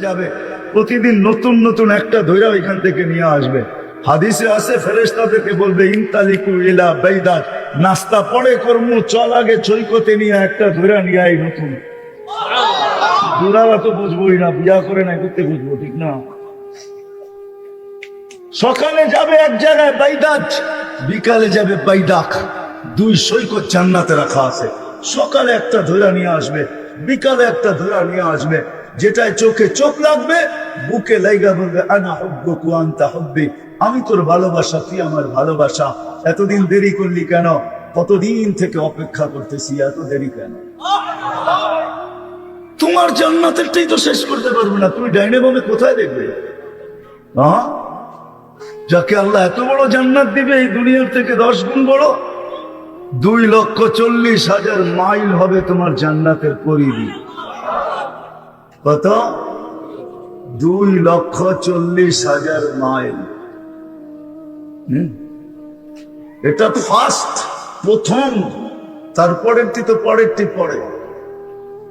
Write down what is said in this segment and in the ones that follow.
যাবে, প্রতিদিন নতুন নতুন একটা ধৈরা এখান থেকে নিয়ে আসবে। হাদিসে আছে ফেরেশতাদেরকে বলবে ইনতালিকু ইলা বাইদাত, নাস্তা পরে কর্ম, চল আগে চৈকতে নিয়ে একটা ধৈরা নিয়ে আই নতুন। দুরারা তো বুঝবোই না, বিয়া করে না করতে বুঝবো, ঠিক না? সকালে যাবে এক জায়গায় বাইদাত, বিকালে যাবে বাইদাক। দুই সৈকত জান্নাতে রাখা আছে। সকালে একটা ধৈরা নিয়ে আসবে, বিকালে একটা ধৈরা নিয়ে আসবে। যেটায় চোখে চোখ লাগবে, বুকে লাইগা বলবে আনা হুব্বুকা ওয়া আনতা হুব্বি, আমি তোর ভালোবাসা, তুই আমার ভালোবাসা। এতদিন দেরি করলি কেন? কতদিন থেকে অপেক্ষা করতেছি, এত দেরি কেন? তোমার জান্নাতেরটাই তো শেষ করতে পারবে না, তুমি ডাইনে বামে কোথায় দেখবে? হ্যাঁ, যাকে আল্লাহ এত বড় জান্নাত দিবে, এই দুনিয়ার থেকে 10 গুণ বড়। 2,40,000 মাইল হবে তোমার জান্নাতের পরিধি। কত? 2,40,000 মাইল। এটা ফার্স্ট, প্রথম, তারপরেরটি তো পরেরটি পরে।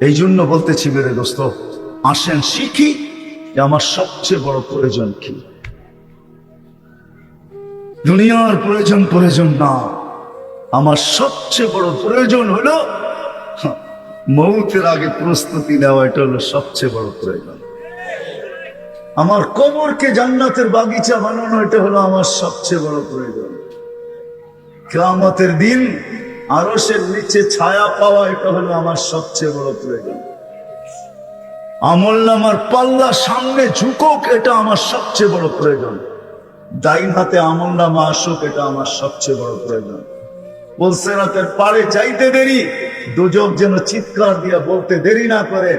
এই জন্য বলতেছি মেরে দোস্ত, আসেন শিখি যে আমার সবচেয়ে বড় প্রয়োজন কি। দুনিয়ার প্রয়োজন না, আমার সবচেয়ে বড় প্রয়োজন হলো মৌতের আগে প্রস্তুতি নেওয়া। এটা হলো সবচেয়ে বড় প্রয়োজন। আমার কবরকে জান্নাতের বাগিচা বানানো, এটা হলো আমার সবচেয়ে বড় প্রয়োজন। কিয়ামতের দিন আরশের নিচে ছায়া পাওয়া, এটা হলো আমার সবচেয়ে বড় প্রয়োজন। আমলনামার পাল্লা সামনে ঝুঁকুক, এটা আমার সবচেয়ে বড় প্রয়োজন। ডাইন হাতে আমলনামা আসুক, এটা আমার সবচেয়ে বড় প্রয়োজন। বলছে রাতের পারে চাইতে দেরি, দোজক যেন চিৎকার দিয়া বলতে দেরি না করে,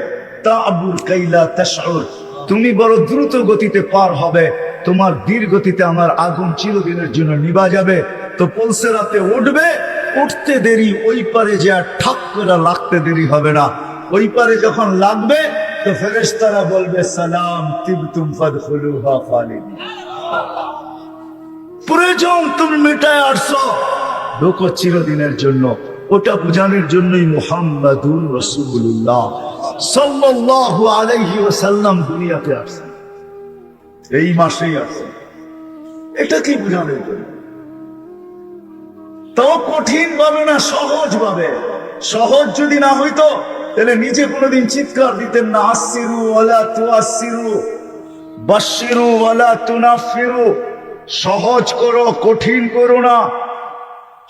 তাবুর কাইলা তাশউর, তুমি বড় দ্রুত গতিতে পার হবে, তোমার ধীর গতিতে আমার আগুন চিরদিনের জন্য নিভা যাবে। তো পলসে রাতে উঠবে, উঠতে দেরি, ওই পারে যে আর ঠাক করে লাগতে দেরি হবে না। ওই পারে যখন লাগবে তো ফেরেশতারা বলবে সালাম তিবতুম ফাদখুলুহা খালিদিন। প্রয়োজন তুমি মেটায় আসছো, ঢোকো চিরদিনের জন্য। ওটা বোঝানোর জন্যই মুহাম্মাদুর রাসূলুল্লাহ সাল্লাল্লাহু আলাইহি ওয়াসাল্লাম দুনিয়াতে আসছেন, এই মাসেই আসছেন। এটা কি বোঝানোর জন্য? তাও কঠিন ভাবে না, সহজ ভাবে। সহজ যদি না হইতো তাহলে নিজে কোনোদিন চিৎকার দিতেন না, আসসিরু ওয়ালা তুআসসিরু, বাশশিরু ওয়ালা তুনাফিরু। সহজ করো, কঠিন করো না।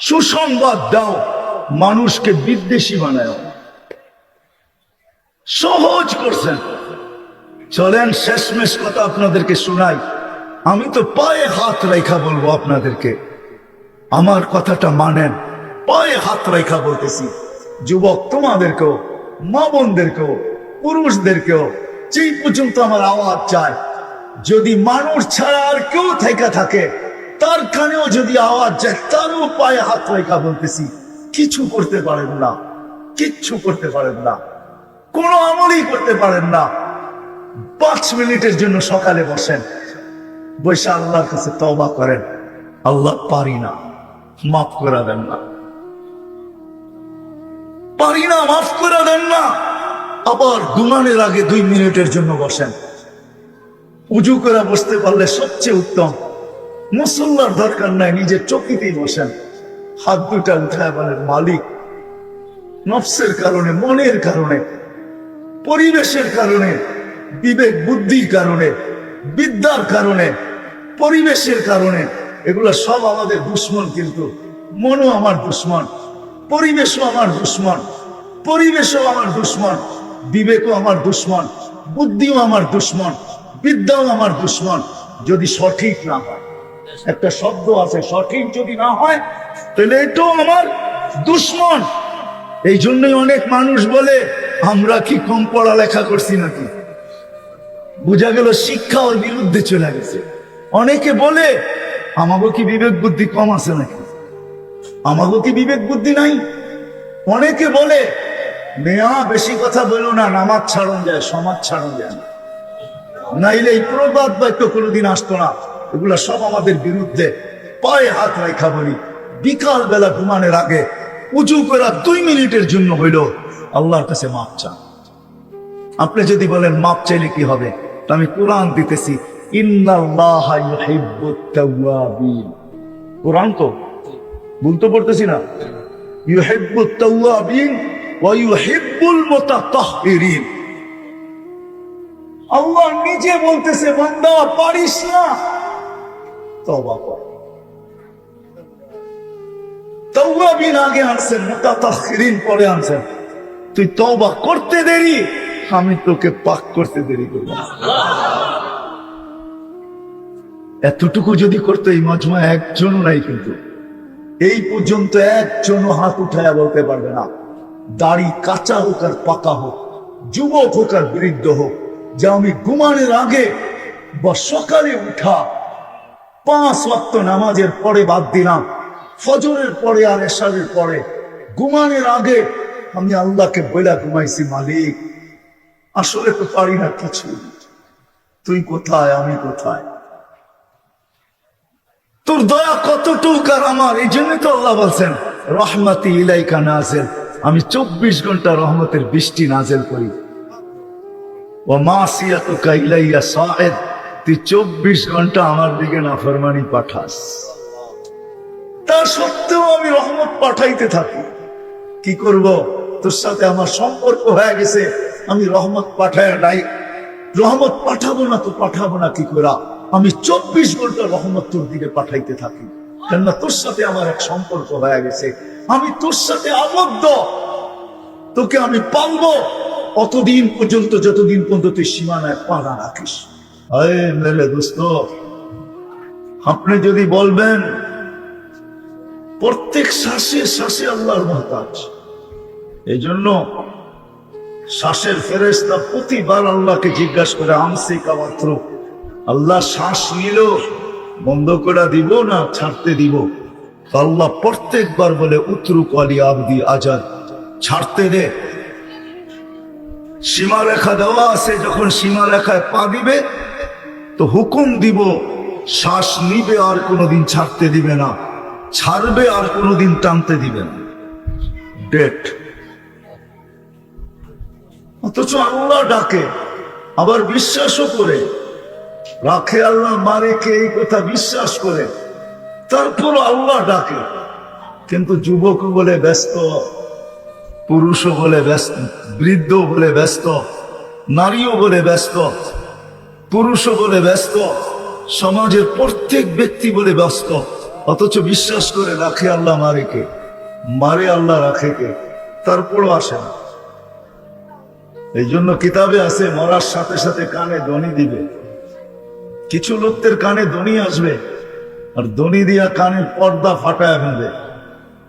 সুসংবাদ দাও, মানুষকে বিদ্বেষী বানায়। সহজ করছেন। চলেন শেষমেশ কথা আপনাদেরকে শোনাই। আমি তো পায়ে হাত রেখা বলবো আপনাদেরকে, আমার কথাটা মানেন। পায়ে হাত রেখা বলতেছি, যুবক তোমাদেরকেও, মা বোনদেরকেও, পুরুষদেরকেও, যেই পর্যন্ত আমার আওয়াজ চায়, যদি মানুষ ছাড়া আর কেউ থেকে থাকে, তার কানেও যদি আওয়াজ যায়, তারও পায়ে হাত রেখা বলতেছি, কিছু করতে পারেন না, কিচ্ছু করতে পারেন না, কোনো আমলই করতে পারেন না। 5 মিনিটের জন্য সকালে বসেন, বসে আল্লাহর কাছে তওবা করেন, আল্লাহ পারি না, মাফ করে দেন না, পারি না, মাফ করে দেন না। আবার ঘুমানোর আগে 2 মিনিটের জন্য বসেন। উজু করে বসতে পারলে সবচেয়ে উত্তম। মুসল্লার দরকার নাই, নিজের চকিতেই বসেন। হাত দুটা উঠায় বলেন মালিক, নফসের কারণে, মনের কারণে, পরিবেশের কারণে, বিবেক বুদ্ধির কারণে, বিদ্যার কারণে, পরিবেশের কারণে, এগুলা সব আমাদের দুশ্মন। কিন্তু মনও আমার দুশ্মন, পরিবেশও আমার দুশ্মন, পরিবেশও আমার দুশ্মন, বিবেকও আমার দুশ্মন, বুদ্ধিও আমার দুশ্মন, বিদ্যাও আমার দুশ্মন। যদি সঠিক না হয়, একটা শব্দ আছে, সঠিক যদি না হয় তাহলে এটাও আমার দুশ্মন। এই জন্যই অনেক মানুষ বলে আমরা কি কম পড়ালেখা করছি নাকি। বোঝা গেল শিক্ষা ওর বিরুদ্ধে চলে গেছে। অনেকে বলে আমাগো কি বিবেক বুদ্ধি কম আছে নাকি, আমাগো কি বিবেক বুদ্ধি নাই। অনেকে বলে মেয়া বেশি কথা বলো না, নামাজ ছাড়ন যায়, সমাজ ছাড়ন যায় না, নাইলে এই প্রবাদ বাক্য কোনোদিন আসতো না। এগুলা সব আমাদের বিরুদ্ধে। পায়ে হাত রেখা বলি, বিকাল বেলা ঘুমানোর আগে উজু করা 2 মিনিটের জন্য হইল আল্লাহর কাছে মাফ চান। আপনি যদি বলেন মাপ চাইলে কি হবে, তো আমি কোরআন দিতেছি, ইন্নাল্লাহা ইউহিব্বুত তাওয়াবিন। কোরআন তো বলতে পড়তেছি না, ইউহিব্বুত তাওয়াবিন ওয়া ইউহিব্বুল মুতাতাহহিরিন। আল্লাহ নিজে বলতেছে, বান্দা পারিস না, তওবা কর। তাওয়াবিন আগে আনছেন, মুতাতাহহিরিন পরে আনছেন। তুই তওবা করতে দেরি, আমি তোকে পাক করতে দেরি করব না। এতটুকু যদি করতে এই মজমা একজনও নাই, কিন্তু এই পর্যন্ত একজনও হাত উঠায়া বলতে পারবে না, দাড়ি কাঁচা হোক আর পাকা হোক, যুবক হোক আর বৃদ্ধ হোক, যে আমি ঘুমানোর আগে বা সকালে উঠা 5 ওয়াক্ত নামাজের পরে বাদ দিলাম, ফজরের পরে আর এশারের পরে ঘুমানোর আগে আমি আল্লাহকে বইলা ঘুমাইছি, মালিক আসলে তো পারি না কিছু, তুই কোথায়, আমি কোথায়, তোর দয়া কতটুক আর আমার। এই জন্য তো আল্লাহ বলছেন, রহমতি ইলাইকা নাজিল, আমি 24 ঘন্টা রহমতের বৃষ্টি নাজিল করি। ওয়া মাসিয়াতুকা ইলাইয়া সাইদ, তুই 24 ঘন্টা আমার দিকে নাফরমানি পাঠাস, তা সত্ত্বেও আমি রহমত পাঠাইতে থাকি। কি করব, তোর সাথে আমার সম্পর্ক হয়ে গেছে, আমি রহমত পাঠায় নাই, রহমত পাঠাবো না তো পাঠাবো না কি করে? আমি 24 ঘন্টা রহমত তোর দিকে পাঠাইতে থাকি, কেননা তোর সাথে আমার এক সম্পর্ক হয়ে গেছে, আমি তোর সাথে আবদ্ধ, তোকে আমি পালবো অতদিন পর্যন্ত যতদিন পর্যন্ত তুই সীমানায় পা না রাখিস। আরে মেরে দোস্ত, আপনি যদি বলবেন প্রত্যেক শ্বাসে শ্বাসে আল্লাহর মুহতাজ, এই জন্য শ্বাসের ফেরেশতা প্রতিবার আল্লাহকে জিজ্ঞাসা করে, আমসি কামাত্র, আল্লাহ শ্বাস নিল বন্ধ করে দিব না ছাড়তে দিব? আল্লাহ প্রত্যেকবার বলে, উতরুক আলী আবদি আজাদ, ছাড়তে দে। সীমারেখা দেওয়া আছে, যখন সীমারেখায় পা দিবে তো হুকুম দিব, শ্বাস নিবে আর কোনোদিন ছাড়তে দিবে না, ছাড়বে আর কোনোদিন টানতে দিবে না, ডেট। অথচ আল্লাহ ডাকে, আবার বিশ্বাসও করে রাখে, আল্লাহ মারে কে, এই কথা বিশ্বাস করে, তারপর আল্লাহ ডাকে। কিন্তু যুবক বলে ব্যস্ত, পুরুষও বলে ব্যস্ত, বৃদ্ধ বলে ব্যস্ত, নারীও বলে ব্যস্ত, পুরুষও বলে ব্যস্ত, সমাজের প্রত্যেক ব্যক্তি বলে ব্যস্ত, অথচ বিশ্বাস করে রাখে আল্লাহ মারে কে, মারে আল্লাহ রাখে কে, তারপরও আসে না। এই জন্য কিতাবে আছে, মরার সাথে সাথে কানে ধ্বনি দিবে। কিছু লোকদের কানে ধ্বনি আসবে, আর ধ্বনি দিয়া কানের পর্দা ফাটায় ফেলবে,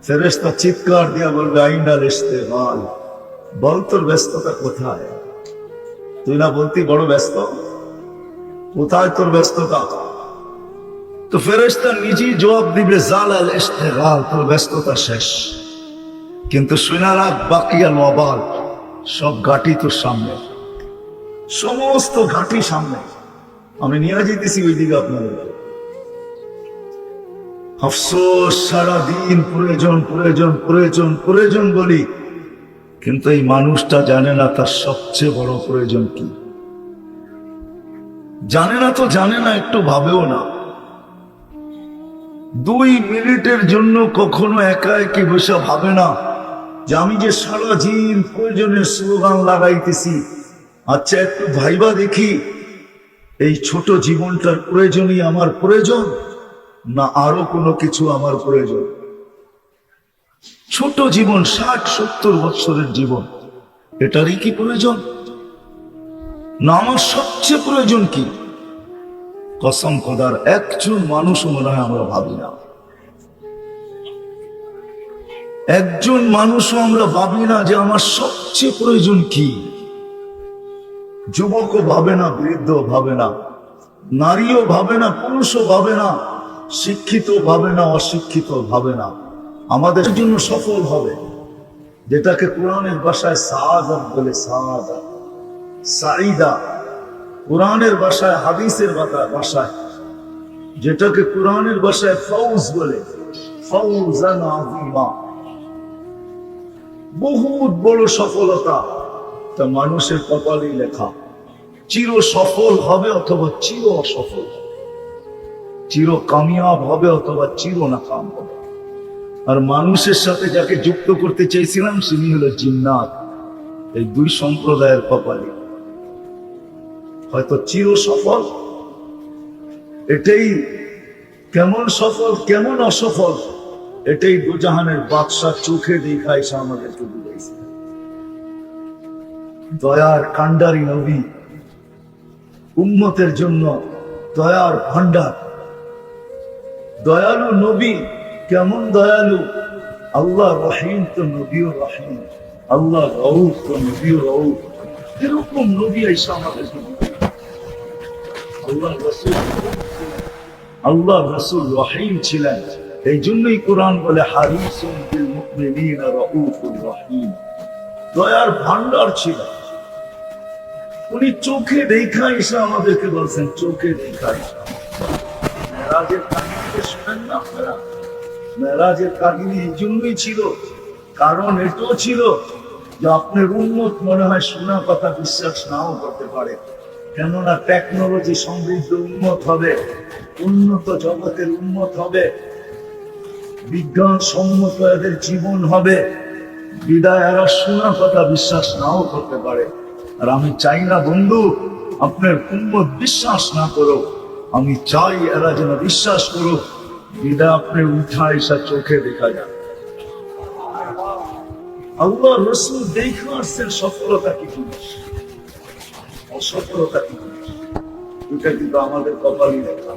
ফেরেশতা চিৎকার দিয়া বলবে, আইনাল ইস্তেগাল, বল তোর ব্যস্ততা কোথায়? তুই না বলতি বড় ব্যস্ত, কোথায় তোর ব্যস্ততা? তো ফেরেশতা নিজেই জবাব দিবে, জালাল ইস্তেগাল, তোর ব্যস্ততা শেষ। কিন্তু শুনা রাখ, বাকিয়াল ওয়াবাল, সব ঘাটি তোর সামনে, সমস্ত ঘাটি সামনে। আমি নিয়ে যেতেছি ওই দিকে আপনাদের। আফসোস, সারাদিন প্রয়োজন প্রয়োজন প্রয়োজন প্রয়োজন বলি, কিন্তু এই মানুষটা জানে না তার সবচেয়ে বড় প্রয়োজন কি। জানে না তো জানে না, একটু ভাবেও না। 2 মিনিটের জন্য কখনো একা একি বসে ভাবে না যে আমি যে সারা দিন প্রয়োজনের স্লোগান লাগাইতেছি, আচ্ছা একটু ভাইবা দেখি এই ছোট জীবনটার প্রয়োজনই আমার প্রয়োজন, না আরো কোনো কিছু আমার প্রয়োজন? ছোট জীবন, 60-70 বছরের জীবন, এটারই কি প্রয়োজন? না আমার সবচেয়ে প্রয়োজন কি? কসম খোদার একজন মানুষও মনে হয় আমরা ভাবি না, একজন মানুষও আমরা ভাবি না যে আমার সবচেয়ে প্রয়োজন কি। যুবকও ভাবে না, বৃদ্ধও ভাবে না, নারীও ভাবে না, পুরুষও ভাবে না, শিক্ষিত ভাবে না, অশিক্ষিত ভাবে না। আমাদের জন্য সফল হবে যেটাকে কোরআনের ভাষায় সাআদাত বলে, সাআদাত, সাঈদা। কোরআনের ভাষায়, হাদিসের ভাষায় যেটাকে কোরআনের ভাষায় ফৌজ বলে, ফৌজান আযীমা, বহুত বড় সফলতা। তা মানুষের কপালেই লেখা। চির সফল হবে অথবা চির অসফল হবে, চির কামিয়াব হবে অথবা চির নাকাম হবে। আর মানুষের সাথে যাকে যুক্ত করতে চেয়েছিলাম তিনি হলো জিন্নাত। এই দুই সম্প্রদায়ের কপালে হয়তো চির সফল, এটাই কেমন সফল কেমন অসফল এটাই দুজাহানের বাদশাহ চোখে দেখা এসে আমাদেরকে বুঝাইছে। দয়ার কান্ডারি নবী, উম্মতের জন্য দয়ার ভান্ডার, দয়ালু নবী। কেমন দয়ালু! আল্লাহ রহিম তো নবীও রহিম, আল্লাহ রউফ তো নবীও রউফ। এরকম নবী এসে আমাদেরকে আল্লাহ রাসূল রহিম ছিলেন। এই জন্যই কোরআন বলে হারিসুন বিল মুমিনিনা রাউফুর রহিম, দয়ার ভান্ডার ছিলেন উনি। চোখে দেখা এসে আমাদেরকে বলছেন, চোখে দেখা এসে। মেরাজের কাহিনীকে শুনেন না আপনারা? মেরাজের কাহিনী এই জন্যই ছিল, কারণ এটাও ছিল যে আপনার উন্মত মনে হয় শোনা কথা বিশ্বাস নাও করতে পারে, কেননা টেকনোলজি সমৃদ্ধ উন্মত হবে, উন্নত জগতের উন্মত হবে, বিজ্ঞান সম্মত এদের জীবন হবে, বিদায় এরা শোনা কথা বিশ্বাস নাও করতে পারে। আর আমি চাই না বন্ধু আপনার উম্মত বিশ্বাস না করো, আমি চাই এরা যেন বিশ্বাস করো। বিদায় আপনি উঠা এসা চোখে দেখা যায়। আল্লাহ রসুল দেখে আসছেন সফলতা কি জিনিস, অসফলতা কি জিনিস, এটা কিন্তু আমাদের কপালই লেখা।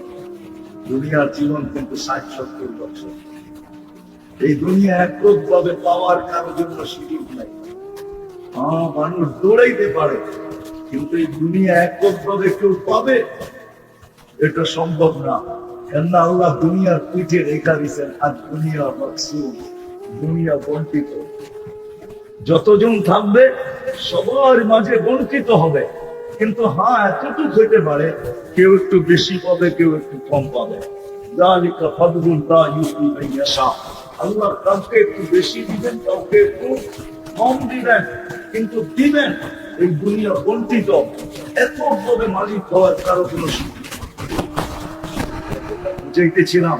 দুনিয়ার জীবন কিন্তু 60-70 বছর। এই দুনিয়া এককভাবে পাওয়ার কারোর জন্য সুযোগ নাই। মানুষ দৌড়াইতে পারে, কিন্তু এই দুনিয়া এককভাবে কেউ পাবে এটা সম্ভব না। কেননা আল্লাহ দুনিয়ার পিঠে রেখা দিচ্ছেন, আর দুনিয়া মাকসুম, দুনিয়া বঞ্চিত। যতজন থাকবে সবার মাঝে বঞ্চিত হবে, কিন্তু হ্যাঁ এতটুকু হইতে পারে কেউ একটু বেশি পাবে, কেউ একটু কম পাবে। যালিকা ফাদলুল্লাহ ইউতি মান ইয়াশা, আল্লাহ কাউকে একটু বেশি দিবেন, কাউকে একটু কম দিবেন, কিন্তু দিবেন। এই দুনিয়া বঞ্চিত, এককভাবে মালিক হওয়ার কারো কোনো সুযোগ বুঝাইতেছিলাম।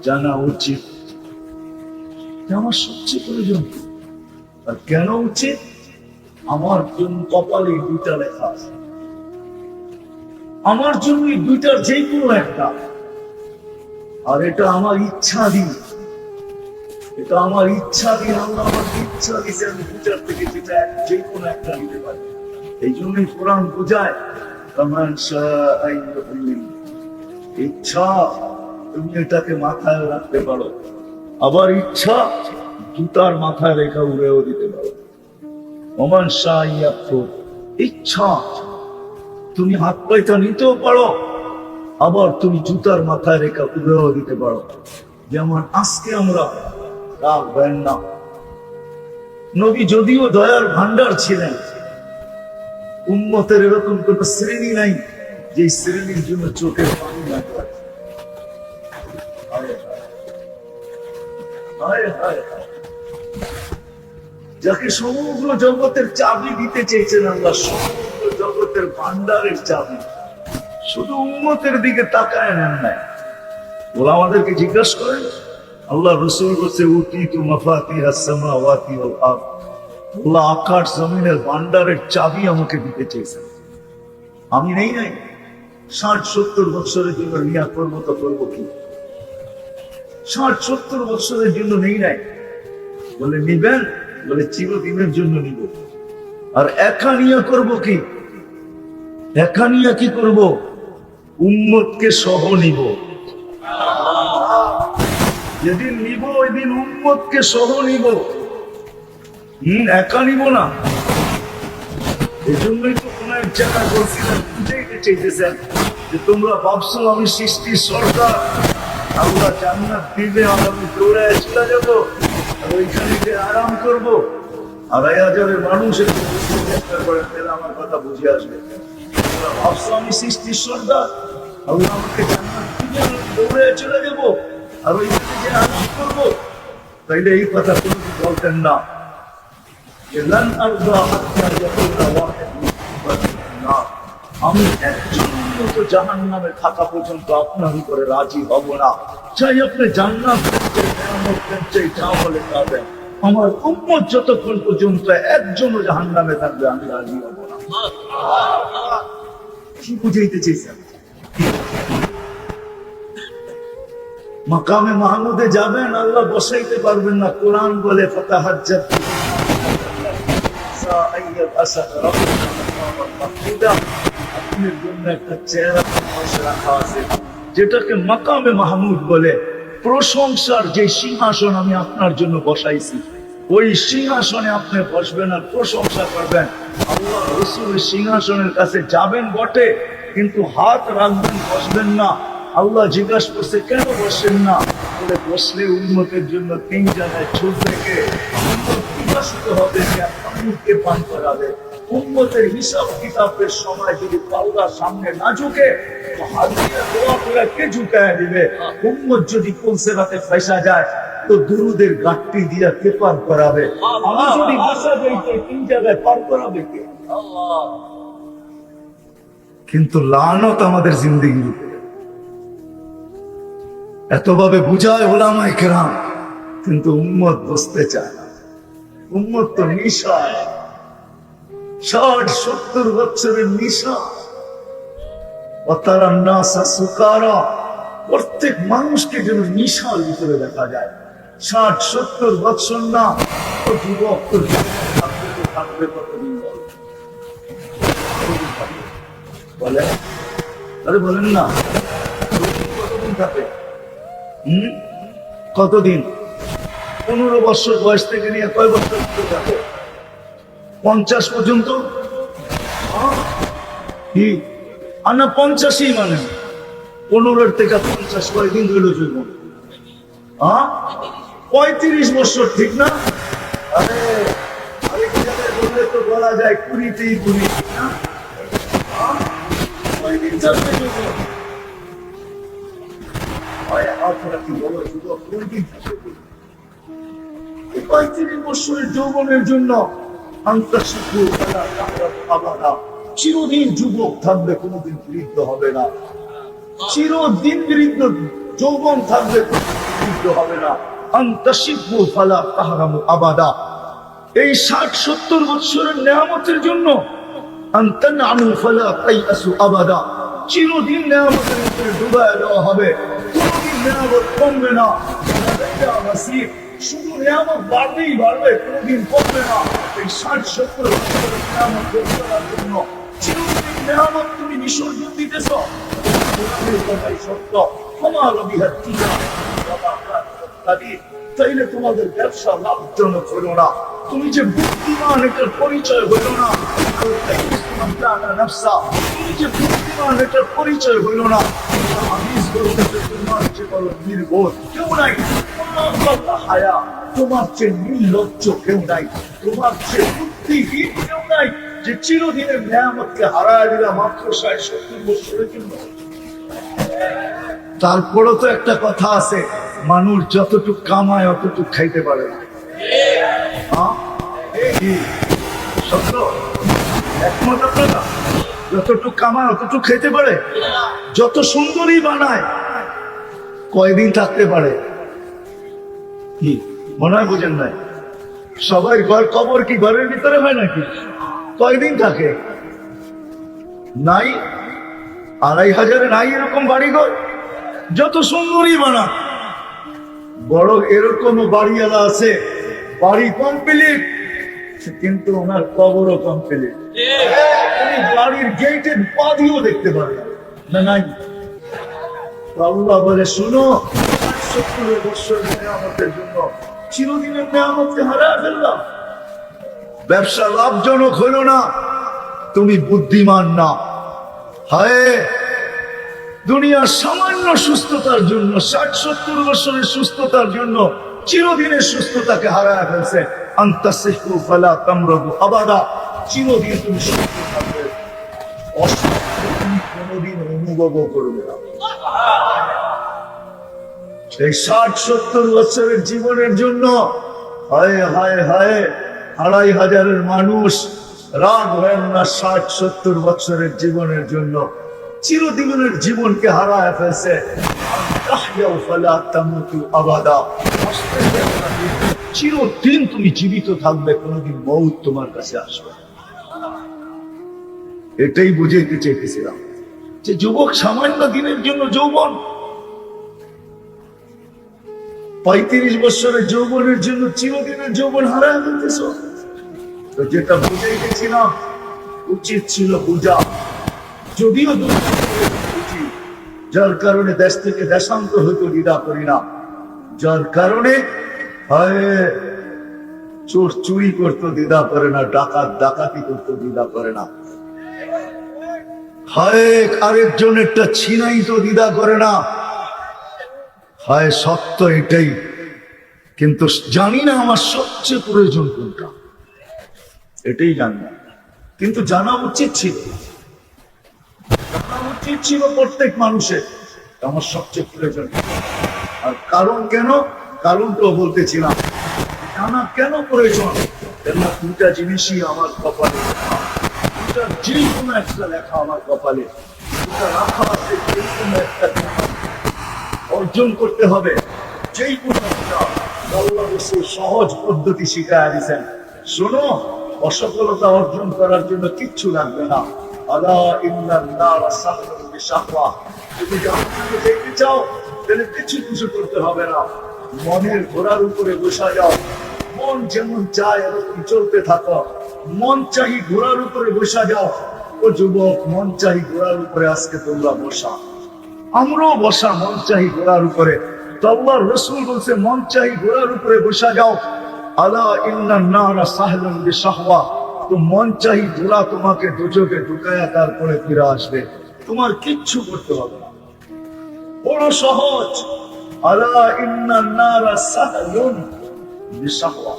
জানা উচিত আমার সবচেয়ে প্রয়োজন। আর কেন উচিত? আমার জন্য কপালে দুইটা লেখা আছে, আমার জন্য দুইটার যে কোনো একটা। আর এটা আমার ইচ্ছা দিন, এটা আমার ইচ্ছা দিন। আল্লাহ আমাকে ইচ্ছা দিছে আমি দুইটার থেকে যেটা যে কোনো একটা নিতে পারি। এই জন্যই কোরআন বোঝায় ইচ্ছা তুমি এটাকে মাথায় রাখতে পারো, আবার ইচ্ছা জুতার মাথায় রেখা উড়েও দিতে পারো। ওমান শাহ ইচ্ছা তুমি হাত পাইটা নিতেও পারো, আবার তুমি জুতার মাথায় রেখা উড়েও দিতে পারো। যেমন আজকে আমরা রাগ বেন না, নবী যদিও দয়ার ভান্ডার ছিলেন, উম্মতের এরকম কোন শ্রেণী নাই যে শ্রেণীর জন্য চোখের পানি না পড়ে। যাকে সমগ্র জগতের চাবি দিতে চেয়েছেন আল্লাহ, সমগ্র জগতের ভান্ডারের চাবি, শুধু উম্মতের দিকে তাকায় নেন নাই। ওরা আমাদেরকে জিজ্ঞাসা করেন, আল্লাহ রসুল বলছে উতিতু মাফাতিহাস সামাওয়াতি ওয়াল আরদ, আল্লাহ আকাশ জমিনের ভান্ডারের চাবি আমাকে দিতে চেয়েছেন, আমি নেই নাই। 60-70 বছরের জন্য নিয়া করবো তো করবো কি? 60-70 বছরের জন্য নেই নাই। বলে নিবেন? বলে চিরদিনের জন্য নিব। আর একা নিয়ে করব কি? একা নিয়ে কি করব? উম্মতকে সহ নিব। যেদিন নিব ওই দিন উম্মতকে সহ নিব, একা নিব না। এই জন্যই তো কোন এক জায়গায় বলছিলেন, বুঝাইতে চাইতেছেন যে তোমরা ভাবছো আমি সৃষ্টির সরকার, আল্লাহ জান্নাত দিবে আর আমি দৌড়ে চলে যাবো আর ওইখানে যে আরাম করবো। 2,500 মানুষের চেষ্টা করে তাহলে আমার কথা বুঝে আসবে। তোমরা ভাবছো আমি সৃষ্টির সরকার, আল্লাহ আমাকে জান্নাত দিবে আমি দৌড়ে চলে যাবো আর ওইখানে যে আরাম করবো, তাইলে এই কথা কোনোদিন বলতেন না। লান আরদা হাত্তা ইয়াকুনা ওয়াহিদুন মিন নার। আমি একজন উম্মত জাহান্নামে থাকা পর্যন্ত আপনার উপরে রাজি হব না। চাই আপনি জান্নাত চাই, নেয়ামত চাই, যা বলে তা দেন। আমার উম্মত যতক্ষণ পর্যন্ত একজনও জাহান্নামে থাকবে আমি রাজি হব না। কি বুঝাইতে চেয়েছেন? মাকামে মাহমুদে যাবেন, আল্লাহ বসাইতে পারবেন না। কোরআন বলে ফাতাহাজ্জাত আপনার জন্য একটা চেহারা রাখা আছে, যেটাকে মাকামে মাহমুদ বলে। প্রশংসার যে সিংহাসন আমি আপনার জন্য বসাইছি, ওই সিংহাসনে আপনি বসবেন আর প্রশংসা করবেন। আল্লাহ রসুলের সিংহাসনের কাছে যাবেন বটে, কিন্তু হাত রাখবেন, বসবেন না। আল্লাহ জিজ্ঞাসা করছে কেন বসেন না? বলে বসলে উন্মতের জন্য 3 জায়গায় ছোট থেকে বিকাশিত হবে, পানিকে পান করাবে। উম্মতের হিসাব কিতাবের সময় যদি পাল্লা সামনে না ঝুঁকে, তো হাদিয়া দোয়া করে কে ঝুঁকায় দিবে? উম্মত যদি পৌঁছে রাতে ফেসা যায়, তো দুরুদের গাঁটটি দিয়া কে পার করাবে? আমি যদি বাসা যাইতে 3 জায়গায় পার করাবে কে? কিন্তু লানত আমাদের জিন্দেগির উপরে এতভাবে বুঝায় ওলামায়ে কেরাম, কিন্তু উম্মত বুঝতে চায় না। উম্মত তো নিশা, 60-70 বছরের নিশা। প্রত্যেক মানুষকে যেন নিশার ভিতরে দেখা যায়। 60-70 বছর না, ও যুবক তো থাকবে কতদিন? বলে আরে বলেন না, কতদিন থাকে? কতদিন? 15 বছর বয়স থেকে নিয়ে কয় বছর থাকে? 50 পর্যন্ত? কি আনা 50ই মানে 15 থেকে 50 কয়দিন হইল জীবন? 35 বছর, ঠিক না? আরে আরেক জায়গায় বললে তো বলা যায় 20তেই 20, ঠিক না? কয়দিন থাকবে জীবন? 35 বছরের যৌবনের জন্য চিরদিন যুবক থাকবে, কোনোদিন বৃদ্ধ হবে না। চিরদিন বৃদ্ধ যৌবন থাকবে, বৃদ্ধ হবে না। আন্তাশিবু ফালা তাহরামু আবাদা। এই 60-70 বছরের নেয়ামতের জন্য আন্তানামু ফালা তাইয়াসু আবাদা। চিরদিন নেয়ামতের ভিতরে ডুবায় দেওয়া হবে, কোনোদিন নেয়ামত কমবে না। শুধু নিয়ামত বাড়বেই বাড়বে, কোনোদিন কমবে না। এই 60-70 বছরের নিয়ামত করার জন্য চিরদিন নিয়ামত তুমি বিসর্জন দিতেছ। সত্য তাইলে তোমাদের ব্যবসা লাভজনক হলো না। তুমি যে বুদ্ধিমান, এটার পরিচয় হলো না। তুমি যে বুদ্ধিমান, এটার পরিচয় হলো না। তোমার যে বড় নির্বোধ কেউ নাই, তোমার চেয়ে নির্লজ্জ কেউ নাই, তোমার চেয়ে বুদ্ধিহীন কেউ নাই, যে চিরদিনের নিয়ামতকে হারায় দিলা মাত্র 60-70 বছরের জন্য। তারপরও তো একটা কথা আছে, মানুষ যতটুক কামায় অতটুক খাইতে পারে না। সত্য, একমত আপনারা? যতটুক কামায় অতটুক খাইতে পারে। যত সুন্দরী বানায় কয়দিন থাকতে পারে? কি মনে হয় বুঝেন নাই? সবাই ঘর কবর কি ঘরের ভিতরে হয় নাকি? কয়দিন থাকে? নাই 2500 নাই এরকম বাড়িঘর। যত সুন্দরী বানা, বড় এরকম বাড়িওয়ালা আছে, বাড়ি কমপ্লিট, কিন্তু ওনার কবরও কমপ্লিট। বাড়ির গেটের পা দিয়েও দেখতে পারে না। নাই, আল্লাহ বলে শুনো, 70 বছরের নিয়ামতের জন্য চিরদিনের নিয়ামতকে হারায় ফেললাম। ব্যবসা লাভজনক হইল না, তুমি বুদ্ধিমান না। হায়, দুনিয়ার সামান্য সুস্থতার জন্য, 60-70 বছরের সুস্থতার জন্য চিরদিনের সুস্থতাকে হারায় ফেলছে। আন্তাসিহু ফালা তামরাদু আবাদা। চিরদিন তুমি সুস্থ থাকবে, অসুস্থ তুমি কোনোদিন অনুভবও করবে না। এই 60-70 বছরের জীবনের জন্য হায় হায় হায়, 2,500 মানুষ রাগ হয় না 60-70 বছরের জীবনের জন্য চিরজীবনের জীবনকে হারায় ফেলছে। চিরদিন তুমি জীবিত থাকবে, কোনোদিন মৌত তোমার কাছে আসবে। এটাই বুঝাইতে চাইতেছিলাম যে যুবক সামান্য দিনের জন্য যৌবন, 35 বছরের যৌবনের জন্য চিরদিনের যৌবন হারায় ফেলতেছ। তো যেটা বুঝাইতেছিলাম উচিত ছিল বুঝা, যদিও উচিত, যার কারণে দেশ থেকে দেশান্তর হইতে দ্বিধা করি না, যার কারণে চোর চুরি করতে দ্বিধা করে না, ডাকাত ডাকাতি করতে দ্বিধা করে না, আরেকজনেরটা ছিনাই তো দ্বিধা করে না। সত্য এটাই, কিন্তু জানি না আমার সবচেয়ে প্রয়োজন কোনটা, এটাই জানি না। কিন্তু জানা উচিত ছিল, জানা উচিত ছিল প্রত্যেক মানুষের আমার সবচেয়ে প্রয়োজন। আর কারণ কেন, কারণটাও বলতেছিলাম। জানা কেন প্রয়োজন? দুটা জিনিসই আমার কপালে, যে কোনো একটা লেখা আমার কপালে, রাখা আছে, যে কোনো একটা অর্জন করতে হবে। যেই কোনো একটা সহজ পদ্ধতি শিখায় দিয়েছেন, শোনো, অসফলতা অর্জন করার জন্য কিচ্ছু লাগবে না। আলা ইন্নান নারা সাহরুন বিশাহওয়া। তুমি জান্নাতে যেতে চাও তাহলে কিছু করতে হবে না, মনের ঘোড়ার উপরে বসা যাও, মন যেমন চায় এরকম চলতে থাকো। মন চাহি ঘোড়ার উপরে বসা যাও। ও যুবক, মন চাহি ঘোড়ার উপরে আজকে তোমরা বসা, আমরাও বসা মন চাহি ঘোড়ার উপরে। তো আল্লাহর রাসূল বলছে মন চাহি ঘোড়ার উপরে বসা যাও। আলা ইন্নান নারা সাহলুন বিশাহওয়া। তো মন চাহি ঘোড়া তোমাকে দুজকে ঢুকায়া তারপরে ফিরে আসবে, তোমার কিচ্ছু করতে হবে না, বড় সহজ। আলা ইন্নান নারা সাহলুন বিশাহওয়া।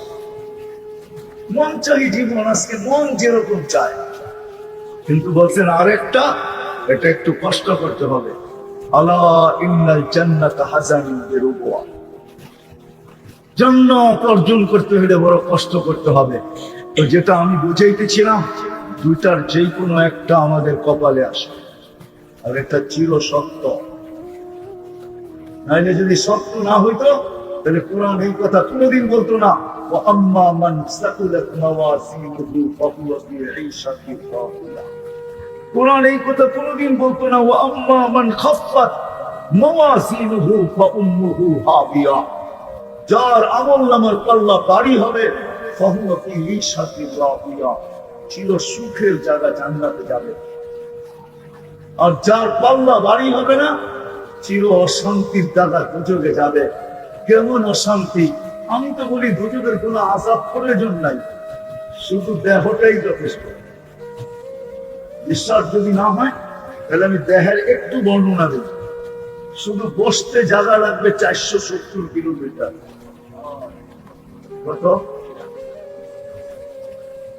মন চাহি জীবন, আজকে মন যেরকম চায়, কিন্তু বলছেন আরেকটা, এটা একটু কষ্ট করতে হবে। আলা ইন্নাল জান্নাতা হাযানুন বিরুবওয়া। জান্নাত অর্জন করতে হলে বড় কষ্ট করতে হবে। তো যেটা আমি বুঝাইতেছিলাম, দুইটার যে কোনো একটা আমাদের কপালে আসে, আর একটা চির সত্য। নাইলে যদি সত্য না হইতো তাহলে কোরআন এই কথা কোনোদিন বলতো না, ওয়া আম্মা মান সাকুলাত মাওয়াজিনুহু ফাহুয়া ফি ঈশাতিন রাদিয়া। কোরআন এই কথা কোনোদিন বলতো না, ওয়া আম্মা মান খাফফাত মাওয়াজিনুহু ফাউম্মুহু হাবিয়া। যার আমলনামার পাল্লা ভারী হবে, ফাহুয়া ফি ঈশাতিন রাদিয়া, চির সুখের জায়গা জান্নাতে যাবে। আর যার পাল্লা ভারী হবে না, চির অশান্তির জায়গা দুজকে যাবে। কেমন অশান্তি? আমি তো বলি দুজকের কোনো আযাব প্রয়োজন নাই, শুধু দেহটাই যথেষ্ট। বিশ্বাস যদি না হয় তাহলে আমি দেহের একটু বর্ণনা দেব। শুধু বসতে জায়গা লাগবে 470 কিলোমিটার। কত?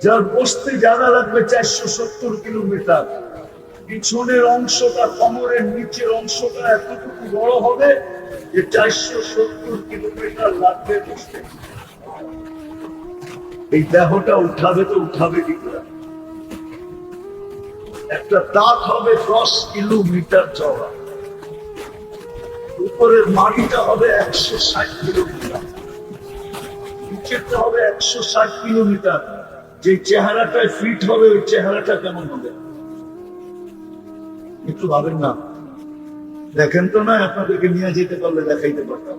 যার বসতে জায়গা লাগবে 470 কিলোমিটার। পিছনের অংশটা, কোমরের নিচের অংশটা এতটুকু বড় হবে যে 470 কিলোমিটার লাগবে বসতে। এই দেহটা উঠাবে তো উঠাবে কি করে? একটা দাঁত হবে 10 কিলোমিটার চওড়া, উপরের মাটিটা হবে 160 কিলোমিটার, নিচেরটা হবে 160 কিলোমিটার। যে চেহারাটায় ফিট হবে ওই চেহারাটা কেমন হবে একটু ভাবেন না। দেখেন তো না, আপনাদেরকে নিয়ে যেতে পারলে দেখাইতে পারতাম।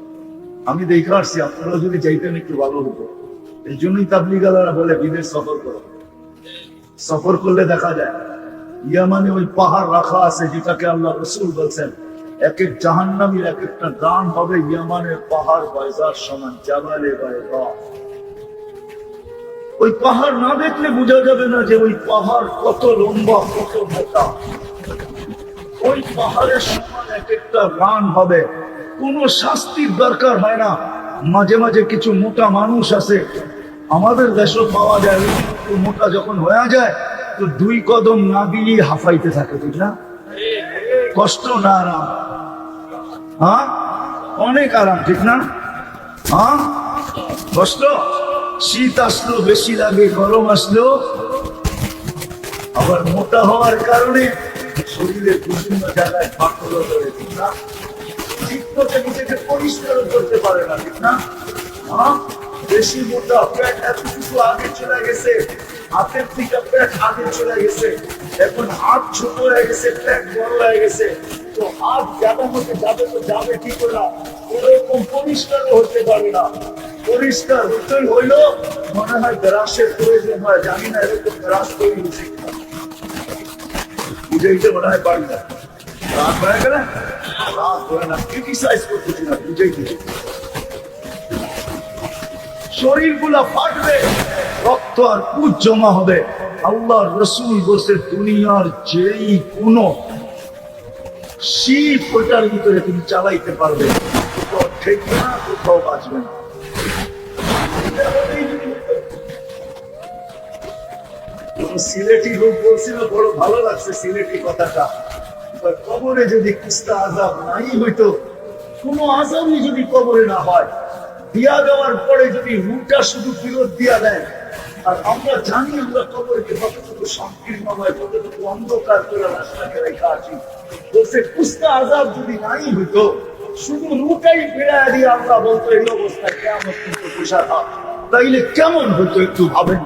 আমি দেখে আসছি, আপনারা যদি যাইতেন একটু ভালো হতো। এই জন্যই তাবলীগালারা বলে বিদেশ সফর করো। সফর করলে দেখা যায় ইয়ামানে ওই পাহাড় রাখা আছে, যেটাকে আল্লাহ রাসূল বলছেন এক এক জাহান্নামীর এক একটা গান হবে ইয়ামানের পাহাড় বাইজার সমান, জাবালে বাইদা। ওই পাহাড় না দেখলে বোঝা যাবে না যে ওই পাহাড় কত লম্বা, কত মোটা। ওই পাহাড়ের সমান এক একটা গান হবে, কোনো শাস্তির দরকার হয় না। মাঝে মাঝে কিছু মোটা মানুষ আছে, আমাদের দেশে পাওয়া যায়, মোটা যখন হয়ে যায় তো 2 কদম না দিয়ে হাফাইতে থাকে, ঠিক না? কষ্ট না আরাম? হ্যাঁ, অনেক আরাম, ঠিক না? হ্যাঁ, কষ্ট। শীত আসলো বেশি লাগে, গরম আসলো আবার মোটা হওয়ার কারণে শরীরের বিভিন্ন জায়গায় ফাটল ধরে, ঠিক না? ঠিক মতো নিজেকে পরিষ্কার করতে পারে না, ঠিক না? হ্যাঁ, বেশি মোটা, পেট এতটুকু আগে চলে গেছে, হাতের থেকে পেট আগে চলে গেছে, এখন হাত ছোট হয়ে গেছে, পেট বড় হয়ে গেছে, তো হাত যাবে মতো যাবে তো যাবে কি করে? ওরকম পরিষ্কার হতে পারে না। পরিষ্কার হতে হইল মনে হয় ব্রাশের প্রয়োজন হয়, জানি না এরকম ব্রাশ তৈরি হচ্ছে কিনা, বুঝাইতে মনে হয় পারি না। রাত হয়ে গেলে রাত ধরে না, ক্রিটিসাইজ করতেছি না, বুঝাইতে শরীর গুলা ফাটবে, রক্ত আর পুজ জমা হবে। আল্লাহ রসুল বলছে দুনিয়ার যেই কোন শিপ ওটার ভিতরে তুমি চালাইতে পারবে, কোথাও ঠিক না, কোথাও বাঁচবে না। সিলেটি লোক বলছিল, বড় ভালো লাগছে সিলেটি কথাটা, কবরে যদি কুস্তা আজাব নাই হইতো, কোনো আজাবই যদি কবরে না হয়, দিয়া দেওয়ার পরে যদি রুটা শুধু ফেরত দিয়া দেয়, আর আমরা জানি আমরা কবরকে কতটুকু সংকীর্ণময়, কতটুকু অন্ধকার করে রাস্তাকে রেখা আছি, বলছে কুস্তা আজাব যদি নাই হইতো, শুধু রুটাই ফেরা দিয়ে আমরা বলতো এই অবস্থা কেমন, কিন্তু পোষা থাক, তাইলে কেমন হতো একটু ভাবেন?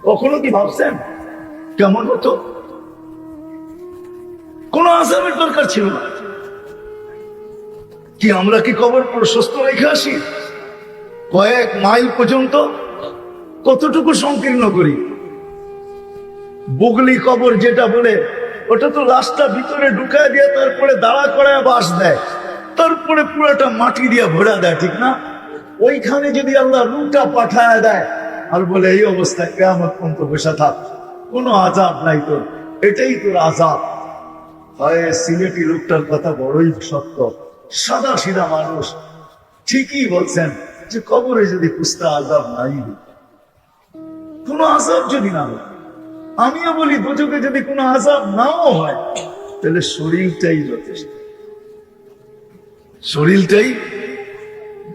কখনো কি ভাবছেন কেমন হতো? কোন আজাবের দরকার ছিল না। কি আমরা কি কবর প্রশস্ত রেখে আসি? কয়েক মাইল পর্যন্ত কতটুকু সংকীর্ণ করি? বুগলি কবর যেটা বলে, ওটা তো লাশটা ভিতরে ঢুকায় দিয়ে তারপরে দাঁড়া করায় বাঁশ দেয়, তারপরে পুরোটা মাটি দিয়ে ভরা দেয়, ঠিক না? ওইখানে যদি আল্লাহ রুটা পাঠায় দেয় আর বলে এই অবস্থায় কিয়ামত পর্যন্ত বসে থাক, কোনো আজাব নাই তোর, এটাই তোর আজাব। হয় সিলেটি লোকটার কথা বড়ই সত্য, সাদা সিধা মানুষ, ঠিকই বলছেন যে কবরে যদি কুস্তা আজাব নাই, কোনো আজাব যদি না হয়, আমিও বলি দুচোখে যদি কোনো আজাব নাও হয়, তাহলে শরীরটাই যথেষ্ট, শরীরটাই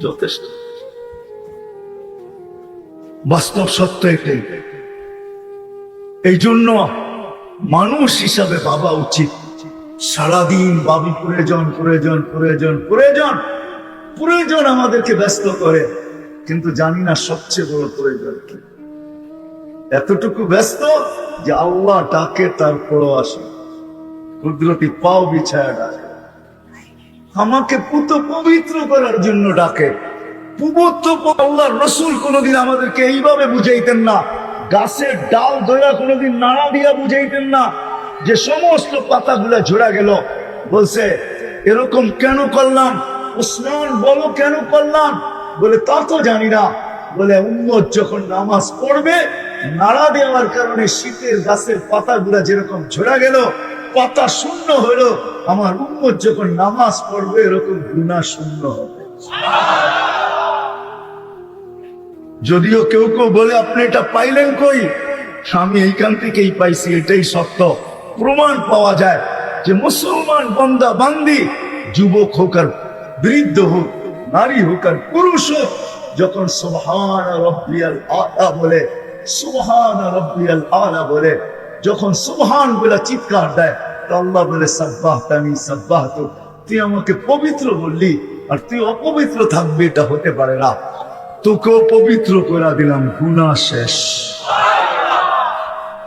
যথেষ্ট। বাস্তব সত্য এটাই। এই জন্য মানুষ হিসাবে ভাবা উচিত, সারাদিন ভাবি প্রয়োজন প্রয়োজন প্রয়োজন প্রয়োজন প্রয়োজন আমাদেরকে ব্যস্ত করে, কিন্তু জানি না সবচেয়ে বড় প্রয়োজন কি। এতটুকু ব্যস্ত যে আল্লাহ ডাকে তারপরও আসে, কুদরতি পাও বিছায়া ডাকে, আমাকে পুত পবিত্র করার জন্য ডাকে। পবিত্র আল্লাহর রাসূল কোনদিন আমাদেরকে এইভাবে বুঝাইতেন না, গাছের ডাল ধরা কোনদিন নাড়া দিয়া বুঝাইতেন না যে সমস্ত পাতাগুলা ঝরা গেল। বলছে এরকম কেন করলাম? উসমান বলো কেন করলাম? বলে তা তো জানি না। বলে উম্মত যখন নামাজ পড়বে, নাড়া দেওয়ার কারণে শীতের গাছের পাতাগুলা যেরকম ঝরা গেল, পাতা শূন্য হলো, আমার উম্মত যখন নামাজ পড়বে এরকম গুনাহ শূন্য হবে। যদিও কেউ কেউ বলে আপনি এটা পাইলেন কই? আমি এইখান থেকেই পাইছি, এটাই সত্য। প্রমাণ পাওয়া যায় যে মুসলমান বান্দা বান্দি, যুবক হোক আর বৃদ্ধ হোক, নারী হোক আর পুরুষ হোক, যখন সুবহান রাব্বিয়াল আলা বলে, সুবহান রাব্বিয়াল আলা বলে, যখন সুবহান বলে চিৎকার দেয়, তো আল্লাহ বলে সাব্বাহতানি সাব্বাহতু, তুই আমাকে পবিত্র বললি আর তুই অপবিত্র থাকবি, এটা হতে পারে না। তোকেও পবিত্র করে দিলাম, গুনাহ শেষ।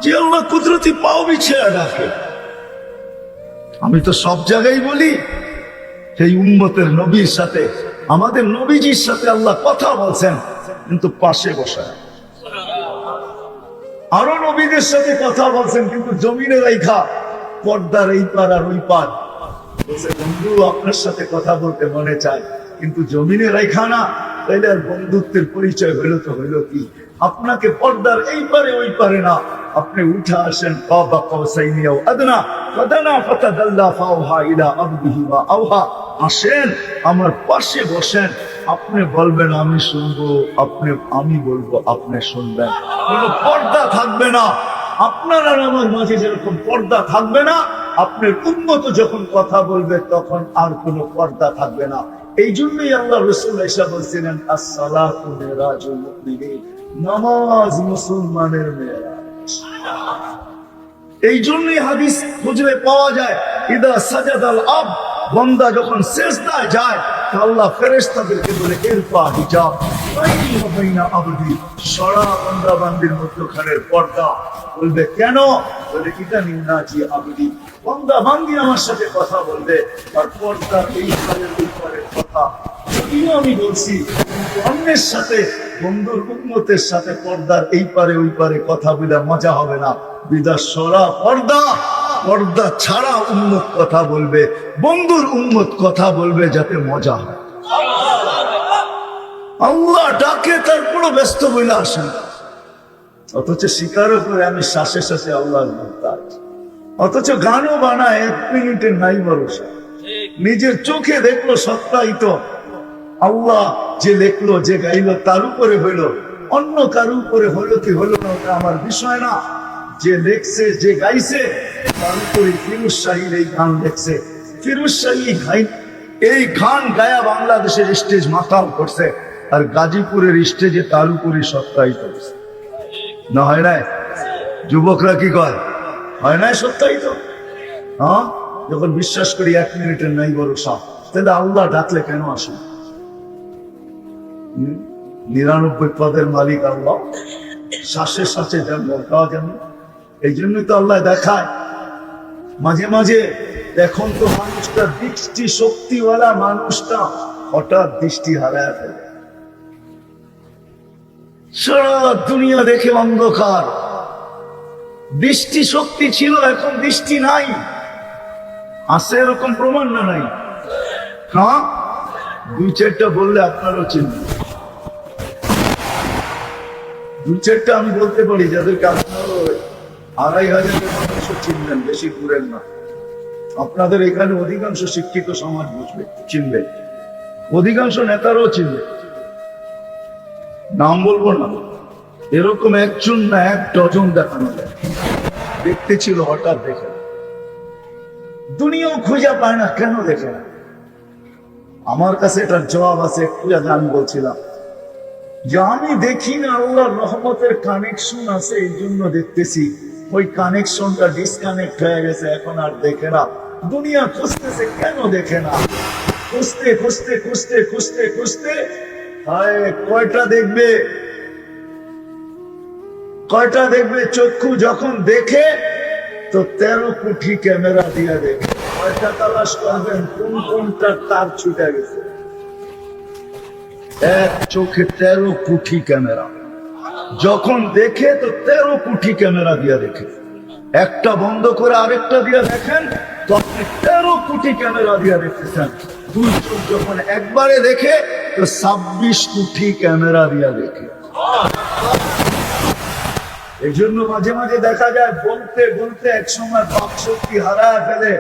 যে আল্লাহ কুদরতি পাও বিছায়া ডাকে। আমি তো সব জায়গায় বলি, সেই উম্মতের নবীর সাথে, আমাদের নবীজির সাথে আল্লাহ কথা বলছেন, কিন্তু পাশে বসায়। আরো নবীদের সাথে কথা বলছেন, কিন্তু জমিনে রাইখা পর্দার এই পার আর ওই পার। বলছে বন্ধু আপনার সাথে কথা বলতে মনে চায়, কিন্তু জমিনে রাইখা না, তাইলে আর বন্ধুত্বের পরিচয় হইল তো হইল কি? আপনাকে পর্দার এই পারে ওই পারে না, আপনি উঠে আসেন কাবা কাউসাইনি আও আদনা ফাদানা ফাতাদাল্লা ফাওহা ইলা আবদিহি ওয়া আওহা, আসেন আমার পাশে বসেন, আপনি বলবেন আমি শুনবো, আমি বলবো আপনি শুনবেন, কোনো পর্দা থাকবে না। আপনার আর আমার মাঝে যেরকম পর্দা থাকবে না, আপনার উম্মত যখন কথা বলবে তখন আর কোনো পর্দা থাকবে না। এই জন্যই আল্লাহ রাসূল এসে বলছিলেন আসসালাতু মিরাজুল মুমিনিন, নামাজ মুসলমানের মেরাজ। এই জন্যই হাদিস খুঁজলে পাওয়া যায়, ইদা সাজাদাল আব, বান্দা যখন সিজদায় যায় আল্লাহ ফেরেশতাদেরকে বলে ইরফা হিজাব বাইনি ওয়া বাইনা আবদি, সরা বান্দা বান্দির মধ্যখানের পর্দা। বলবে কেন? বলে ইদানি নাজি আবদি, বান্দা বান্দি আমার সাথে কথা বলবে, আর পর্দা এই পারের ওই পারের কথা যদিও আমি বলছি, কিন্তু অন্যের সাথে, বন্ধুর উম্মতের সাথে পর্দার এই পারে ওই পারে কথা বলে মজা হবে না। বিদাস সরা পর্দা, পর্দা ছাড়া উম্মত কথা বলবে, বন্ধুর উম্মত কথা বলবে যাতে মজা হয়। আল্লাহ ডাকে তারপরও ব্যস্ত বইলে আসেন, অথচ স্বীকারও করে আমি শ্বাসে শ্বাসে আল্লাহর মুহতাজ, অথচ গানও বানায় 1 মিনিটের নাই ভরসা। নিজের চোখে দেখলো সত্যায়িত, আল্লাহ যে লেখলো যে গাইলো তার উপরে হইল, অন্য কারো উপরে হইলো কি হইলো না ওটা আমার বিষয় না। যে লেখছে যে গাইছে তার উপরে ফিরোজ শাহীর এই গান লেখছে, ফিরোজ শাহী এই গান গায়া বাংলাদেশের স্টেজ মাতাল করছে, আর গাজীপুরের স্টেজে তার উপরে সত্যায়িত করছে। না হয় নাই? যুবকরা কি কয়? হয় নাই সত্যায়িত? হ্যাঁ, যখন বিশ্বাস করি 1 মিনিটের নাই ভরসা, তাহলে আল্লাহ ডাকলে কেন আসে? 99 পদের মালিক আল্লাহ, শ্বাসে শ্বাসে যেন বলতাও যেন। এই জন্যই তো আল্লাহ দেখায় মাঝে মাঝে। এখন তো মানুষটা দৃষ্টি শক্তিওয়ালা মানুষটা হঠাৎ দৃষ্টি হারায় ফেলে, সারা দুনিয়া দেখে অন্ধকার। দৃষ্টি শক্তি ছিল, এখন দৃষ্টি নাই। আছে এরকম প্রমাণ না নাই? হ্যাঁ, 2-4টা বললে আপনারও চিনবেন। 2-4টা আমি বলতে পারি যাদেরকে আপনারও 2500 মানুষও চিনবেন, বেশি ঘুরেন না। আপনাদের এখানে অধিকাংশ শিক্ষিত সমাজ বুঝবে, চিনবে, অধিকাংশ নেতারাও চিনবে। নাম বলবো না, এরকম একজন না 1 ডজন দেখানো যায়। দেখতে ছিল, হঠাৎ দেখে না। দুনিয়াও খুঁজে পায় না, কেন দেখে না? আমার কাছে এটার জবাব আছে। একটু আগে আমি বলছিলাম যে আমি দেখি না, আল্লাহর রহমতের কানেকশন আছে এই জন্য দেখতেছি। ওই কানেকশনটা ডিসকানেক্ট হয়ে গেছে, এখন আর দেখে না। দুনিয়া খুঁজতেছে, কেন দেখে না? খুঁজতে খুঁজতে খুঁজতে খুঁজতে খুঁজতে কয়টা দেখবে, কয়টা দেখবে? চক্ষু যখন দেখে তো 13 কোটি ক্যামেরা দিয়ে দেখে। কয়টা তালাশ করবেন কোন কোনটা তার ছুটে গেছে? এক চোখে 13 কোটি ক্যামেরা। যখন দেখে তো 13 কোটি ক্যামেরা দিয়ে দেখে। একটা বন্ধ করে আরেকটা দিয়ে দেখেন তো আপনি 13 কোটি ক্যামেরা দিয়ে দেখতেছেন। 2 চোখ যখন একবারে দেখে তো 26 কোটি ক্যামেরা দিয়ে দেখে। এই জন্য মাঝে মাঝে দেখা যায় বলতে বলতে একসময় বাক শক্তি হারায় ফেলে,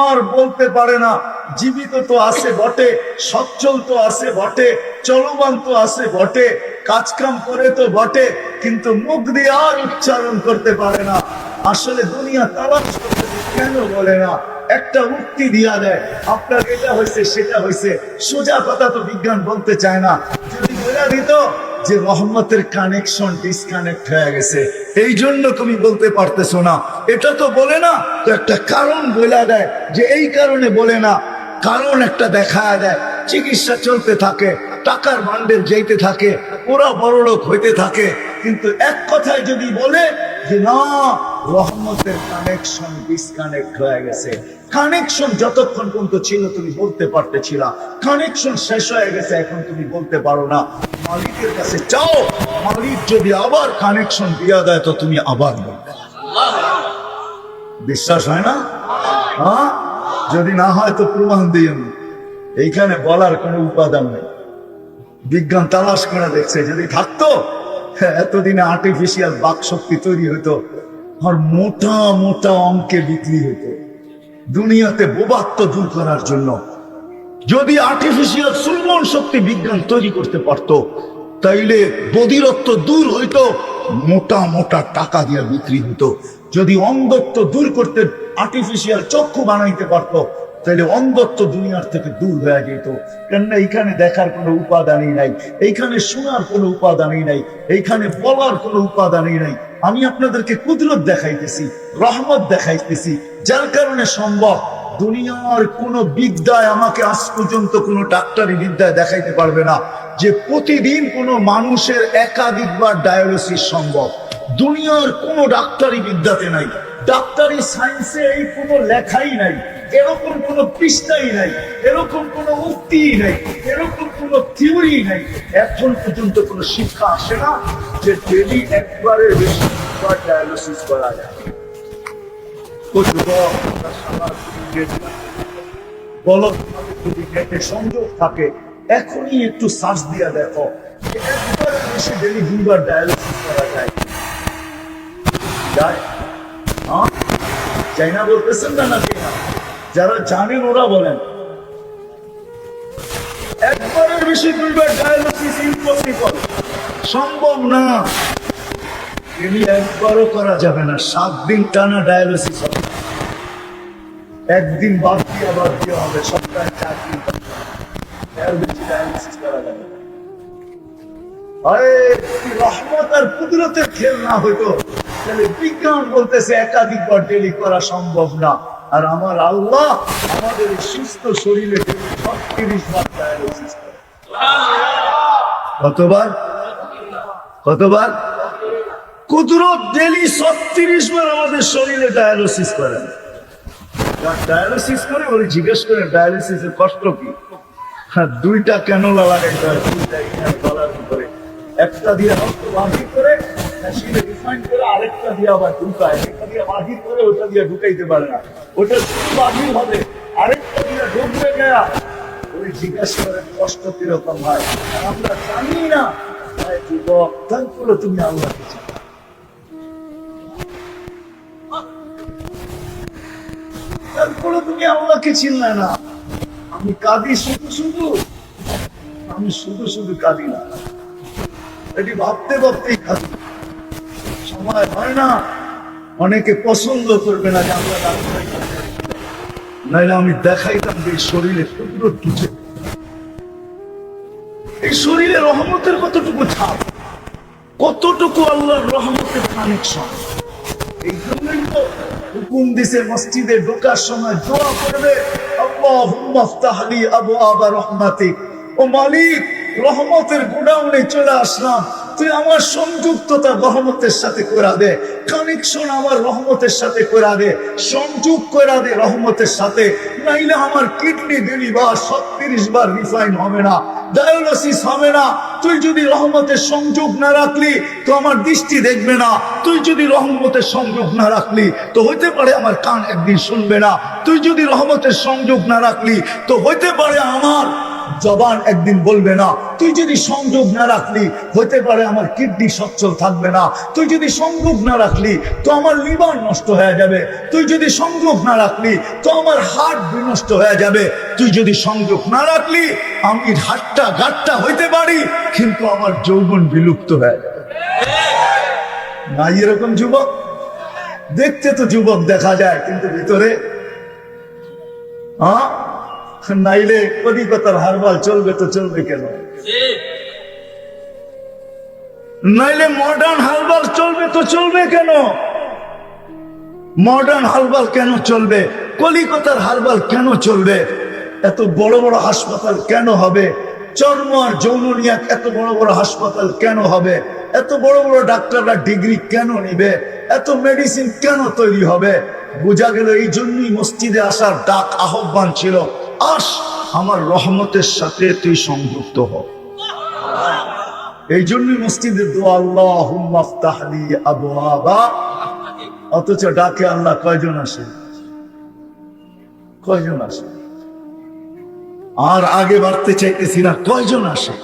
আর বলতে পারে না। জীবিত তো আছে বটে, সচ্ছল তো আছে বটে, চলমান তো আছে বটে, কাজকাম করে তো বটে, কিন্তু মুখ দিয়ে আর উচ্চারণ করতে পারে না। আসলে দুনিয়া তালাশ করতেছে, কেন বলে না? একটা উক্তি দিয়া দেয়, আপনার এটা হয়েছে সেটা হয়েছে। সোজা কথা তো বিজ্ঞান বলতে চায় না। যদি বলে দিত যে রহমতের কানেকশন ডিসকানেক্ট হয়ে গেছে, এই জন্য তুমি বলতে পারতেছো না, এটা তো বলে না, তো একটা কারণ বলে দেয় যে এই কারণে বলে না। কারণ একটা দেখা দেয়, চিকিৎসা চলতে থাকে, টাকার বান্ডেল যেতে থাকে, ওরা বড়লোক হইতে থাকে। কিন্তু এক কথায় যদি বলে যে না, রহমতের কানেকশন ডিসকানেক্ট হয়ে গেছে। কানেকশন যতক্ষণ পর্যন্ত ছিল তুমি বলতে পারতেছিলা, কানেকশন শেষ হয়ে গেছে, এখন তুমি বলতে পারো না। মালিকের কাছে চাও, মালিক যদি আবার কানেকশন দিয়া দেয় তো তুমি আবার বলবে। বিশ্বাস হয় না? হ্যাঁ, যদি না হয় তো প্রমাণ দিয়ে। এইখানে বলার কোনো উপাদান নেই, বিজ্ঞান তালাশ করে দেখছে। যদি থাকতো এতদিনে আর্টিফিশিয়াল বাক শক্তি তৈরি হতো, আর মোটা মোটা অঙ্কে বিক্রি হতো দুনিয়াতে বোবাত্ম দূর করার জন্য। যদি আর্টিফিশিয়াল সুলমন শক্তি বিজ্ঞান তৈরি করতে পারত, তাইলে বধিরত্ব দূর হইতো, মোটা মোটা টাকা দিয়ে বিক্রি হতো। যদি অন্ধত্ব দূর করতে আর্টিফিশিয়াল চক্ষু বানাইতে পারতো, তাহলে অন্ধত্ব দুনিয়ার থেকে দূর হয়ে যেত। কেননা এইখানে দেখার কোনো উপাদানই নাই, এইখানে শোনার কোনো উপাদানই নাই, এইখানে বলার কোনো উপাদানই নাই। আমি আপনাদেরকে কুদরত দেখাইতেছি, রহমত দেখাইতেছি, যার কারণে সম্ভব। দুনিয়ার কোন বিদ্যায় আমাকে আজ পর্যন্ত কোন ডাক্তারি বিদ্যায় দেখাইতে পারবে না যে প্রতিদিন কোন মানুষের একাধিকবার ডায়ালিসিস সম্ভব। দুনিয়ার কোন ডাক্তারি বিদ্যাতে নাই, ডাক্তারি সায়েন্সে এই কোনো লেখাই নাই, এরকম কোন পৃষ্ঠাই নাই, এরকম কোন উক্তি নাই, এরকম কোন থিওরি নাই। এখন পর্যন্ত কোন শিক্ষা আসে না যে ডেলি একবারের বেশি ডায়ালিসিস করা যায়। সংযোগ থাকে, এখনই একটু সার্চ দিয়া দেখো একবারের বেশি ডেলি 2 বার ডায়ালিসিস করা যায়। চাই না বলতেছেন না নাকি? যারা জানেন ওরা বলেন একবারের বেশি 2 বার ডায়ালিসিস ইম্পসিবল, সম্ভব না। একবারও করা যাবে না, 7 দিন টানা ডায়ালিসিস হবে, একদিন বাদ দিয়ে হবে, সপ্তাহে 4 দিন ডায়ালিসিস করা যাবে। রহমত আর কুদরতের খেল না হইতো তাহলে বিজ্ঞান বলতেছে একাধিকবার ডেলি করা সম্ভব না। আর আমার আল্লাহ আমাদের সুস্থ শরীরে 36 বার ডায়ালিসিস করে। কতবার? কুদরত ডেলি 36 বার আমাদের শরীরে ডায়ালিসিস করেন। ডায়ালিসিস করে ওই জিজ্ঞেস করে ডায়ালিসিসের কষ্ট কি? 2টা ক্যানোলা লাগাইতে হয়, 2টা ইনার গলার ভিতরে, একটা দিয়ে রক্ত বাহির করে মেশিনে রিফাইন করে আরেকটা দিয়ে আবার ঢুকায়, একটা দিয়ে বাহির করে ওটা দিয়ে ঢুকাইতে পারে না, ওটা বাহির হবে, আরেকটা দিয়ে ঢুকবে গেয়া। ওই জিজ্ঞেস করে কষ্ট কিরকম হয়, আমরা জানি না। যুবক, তারপরে তুমি আল্লাহকে চিনো, তারপরে তুমি আল্লাহকে চিনলে না। আমি কাঁদি আমি শুধু কাঁদি না, এটি ভাবতে ভাবতেই কাঁদি। সময় হয় না, অনেকে পছন্দ করবে না যে আমরা ডাক্তার, নাইলে আমি দেখাইতাম যে শরীরে কুদরত কিছু, এই শরীরে রহমতের কতটুকু ছাপ, কতটুকু আল্লাহর রহমতের কানেকশন। এই জন্যই তো হুকুম দিছে মসজিদে ঢোকার সময় দোয়া করবে, আল্লাহুম্মা ইফতাহ লি আবওয়াবা রাহমাতিক। ও মালিক, রহমতের গোডাউনে চলে আসলাম, তুই আমার সংযুক্ততা রহমতের সাথে করা দে, কানেকশন আমার রহমতের সাথে করা দে, সংযোগ করা দে রহমতের সাথে। নাইলে আমার কিডনি ডেলি 36 বার রিফাইন হবে না, ডায়ালিসিস হবে না। তুই যদি রহমতের সংযোগ না রাখলি তো আমার দৃষ্টি দেখবে না, তুই যদি রহমতের সংযোগ না রাখলি তো হইতে পারে আমার কান একদিন শুনবে না, তুই যদি রহমতের সংযোগ না রাখলি তো হইতে পারে আমার জবান একদিন বলবে না, তুই যদি সংযোগ না রাখলি হইতে পারে আমার কিডনি সচ্ছল থাকবে না, তুই যদি সংযোগ না রাখলি তো আমার লিভার নষ্ট হয়ে যাবে, তুই যদি সংযোগ না রাখলি তো আমার হার্ট বিনষ্ট হয়ে যাবে, তুই যদি সংযোগ না রাখলি আমি হাট্টা গাট্টা হইতে পারি কিন্তু আমার যৌবন বিলুপ্ত হয়ে যাবে। না এরকম যুবক? দেখতে তো যুবক দেখা যায় কিন্তু ভিতরে নাইলে কলিকাতার হারবাল চলবে তো চলবে কেন? নাইলে মডার্ন হারবাল চলবে তো চলবে কেন? মডার্ন হারবাল কেন চলবে? কলিকাতার হারবাল কেন চলবে? এত বড় বড় হাসপাতাল কেন হবে? চর্ম আর যৌন নিয়ে এত বড় বড় হাসপাতাল কেন হবে? এত বড় বড় ডাক্তাররা ডিগ্রি কেন নিবে? এত মেডিসিন কেন তৈরি হবে? বোঝা গেল এই জন্যই মসজিদে আসার ডাক, আহ্বান ছিল, আস আমার রহমতের সাথে তুই সংযুক্ত হ। এই জন্যই মসজিদের দোয়া আল্লাহুম্মা ইফতাহ লি আবওয়াবা। অথচ ডাকে আল্লাহ কয়জন আসে? কয়জন আসে? আর আগে বাড়তে চাইতেছি না, কয়জন আসে?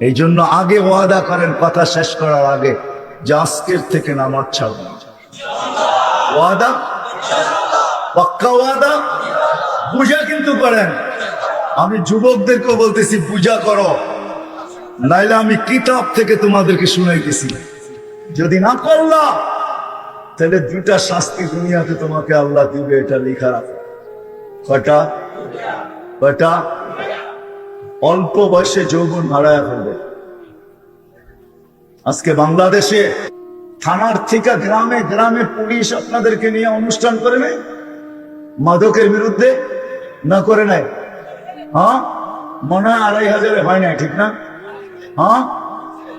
এই জন্য আগে ওয়াদা করেন কথা শেষ করার আগে যে আজকের থেকে নামাজ ছাড়ব না। ওয়াদা, পাক্কা ওয়াদা। পূজা কিন্তু করেন। আমি যুবকদেরকেও বলতেছি পূজা করো, নাইলে আমি কিতাব থেকে তোমাদেরকে শুনাইতেছি। যদি না করলা তাহলে 2টা শাস্তি দুনিয়াতে তোমাকে আল্লাহ দিবে, এটা লেখা রাখো। কয়টা? বেটা অল্প বয়সে যৌবন হারায় ফেলবে। আজকে বাংলাদেশে থানার থেকে গ্রামে গ্রামে পুলিশ আপনাদেরকে নিয়ে অনুষ্ঠান করে নাই মাদকের বিরুদ্ধে, না করে নাই? হ্যাঁ, মনে হয় ২৫০০ হয় নাই, ঠিক না? হ্যাঁ,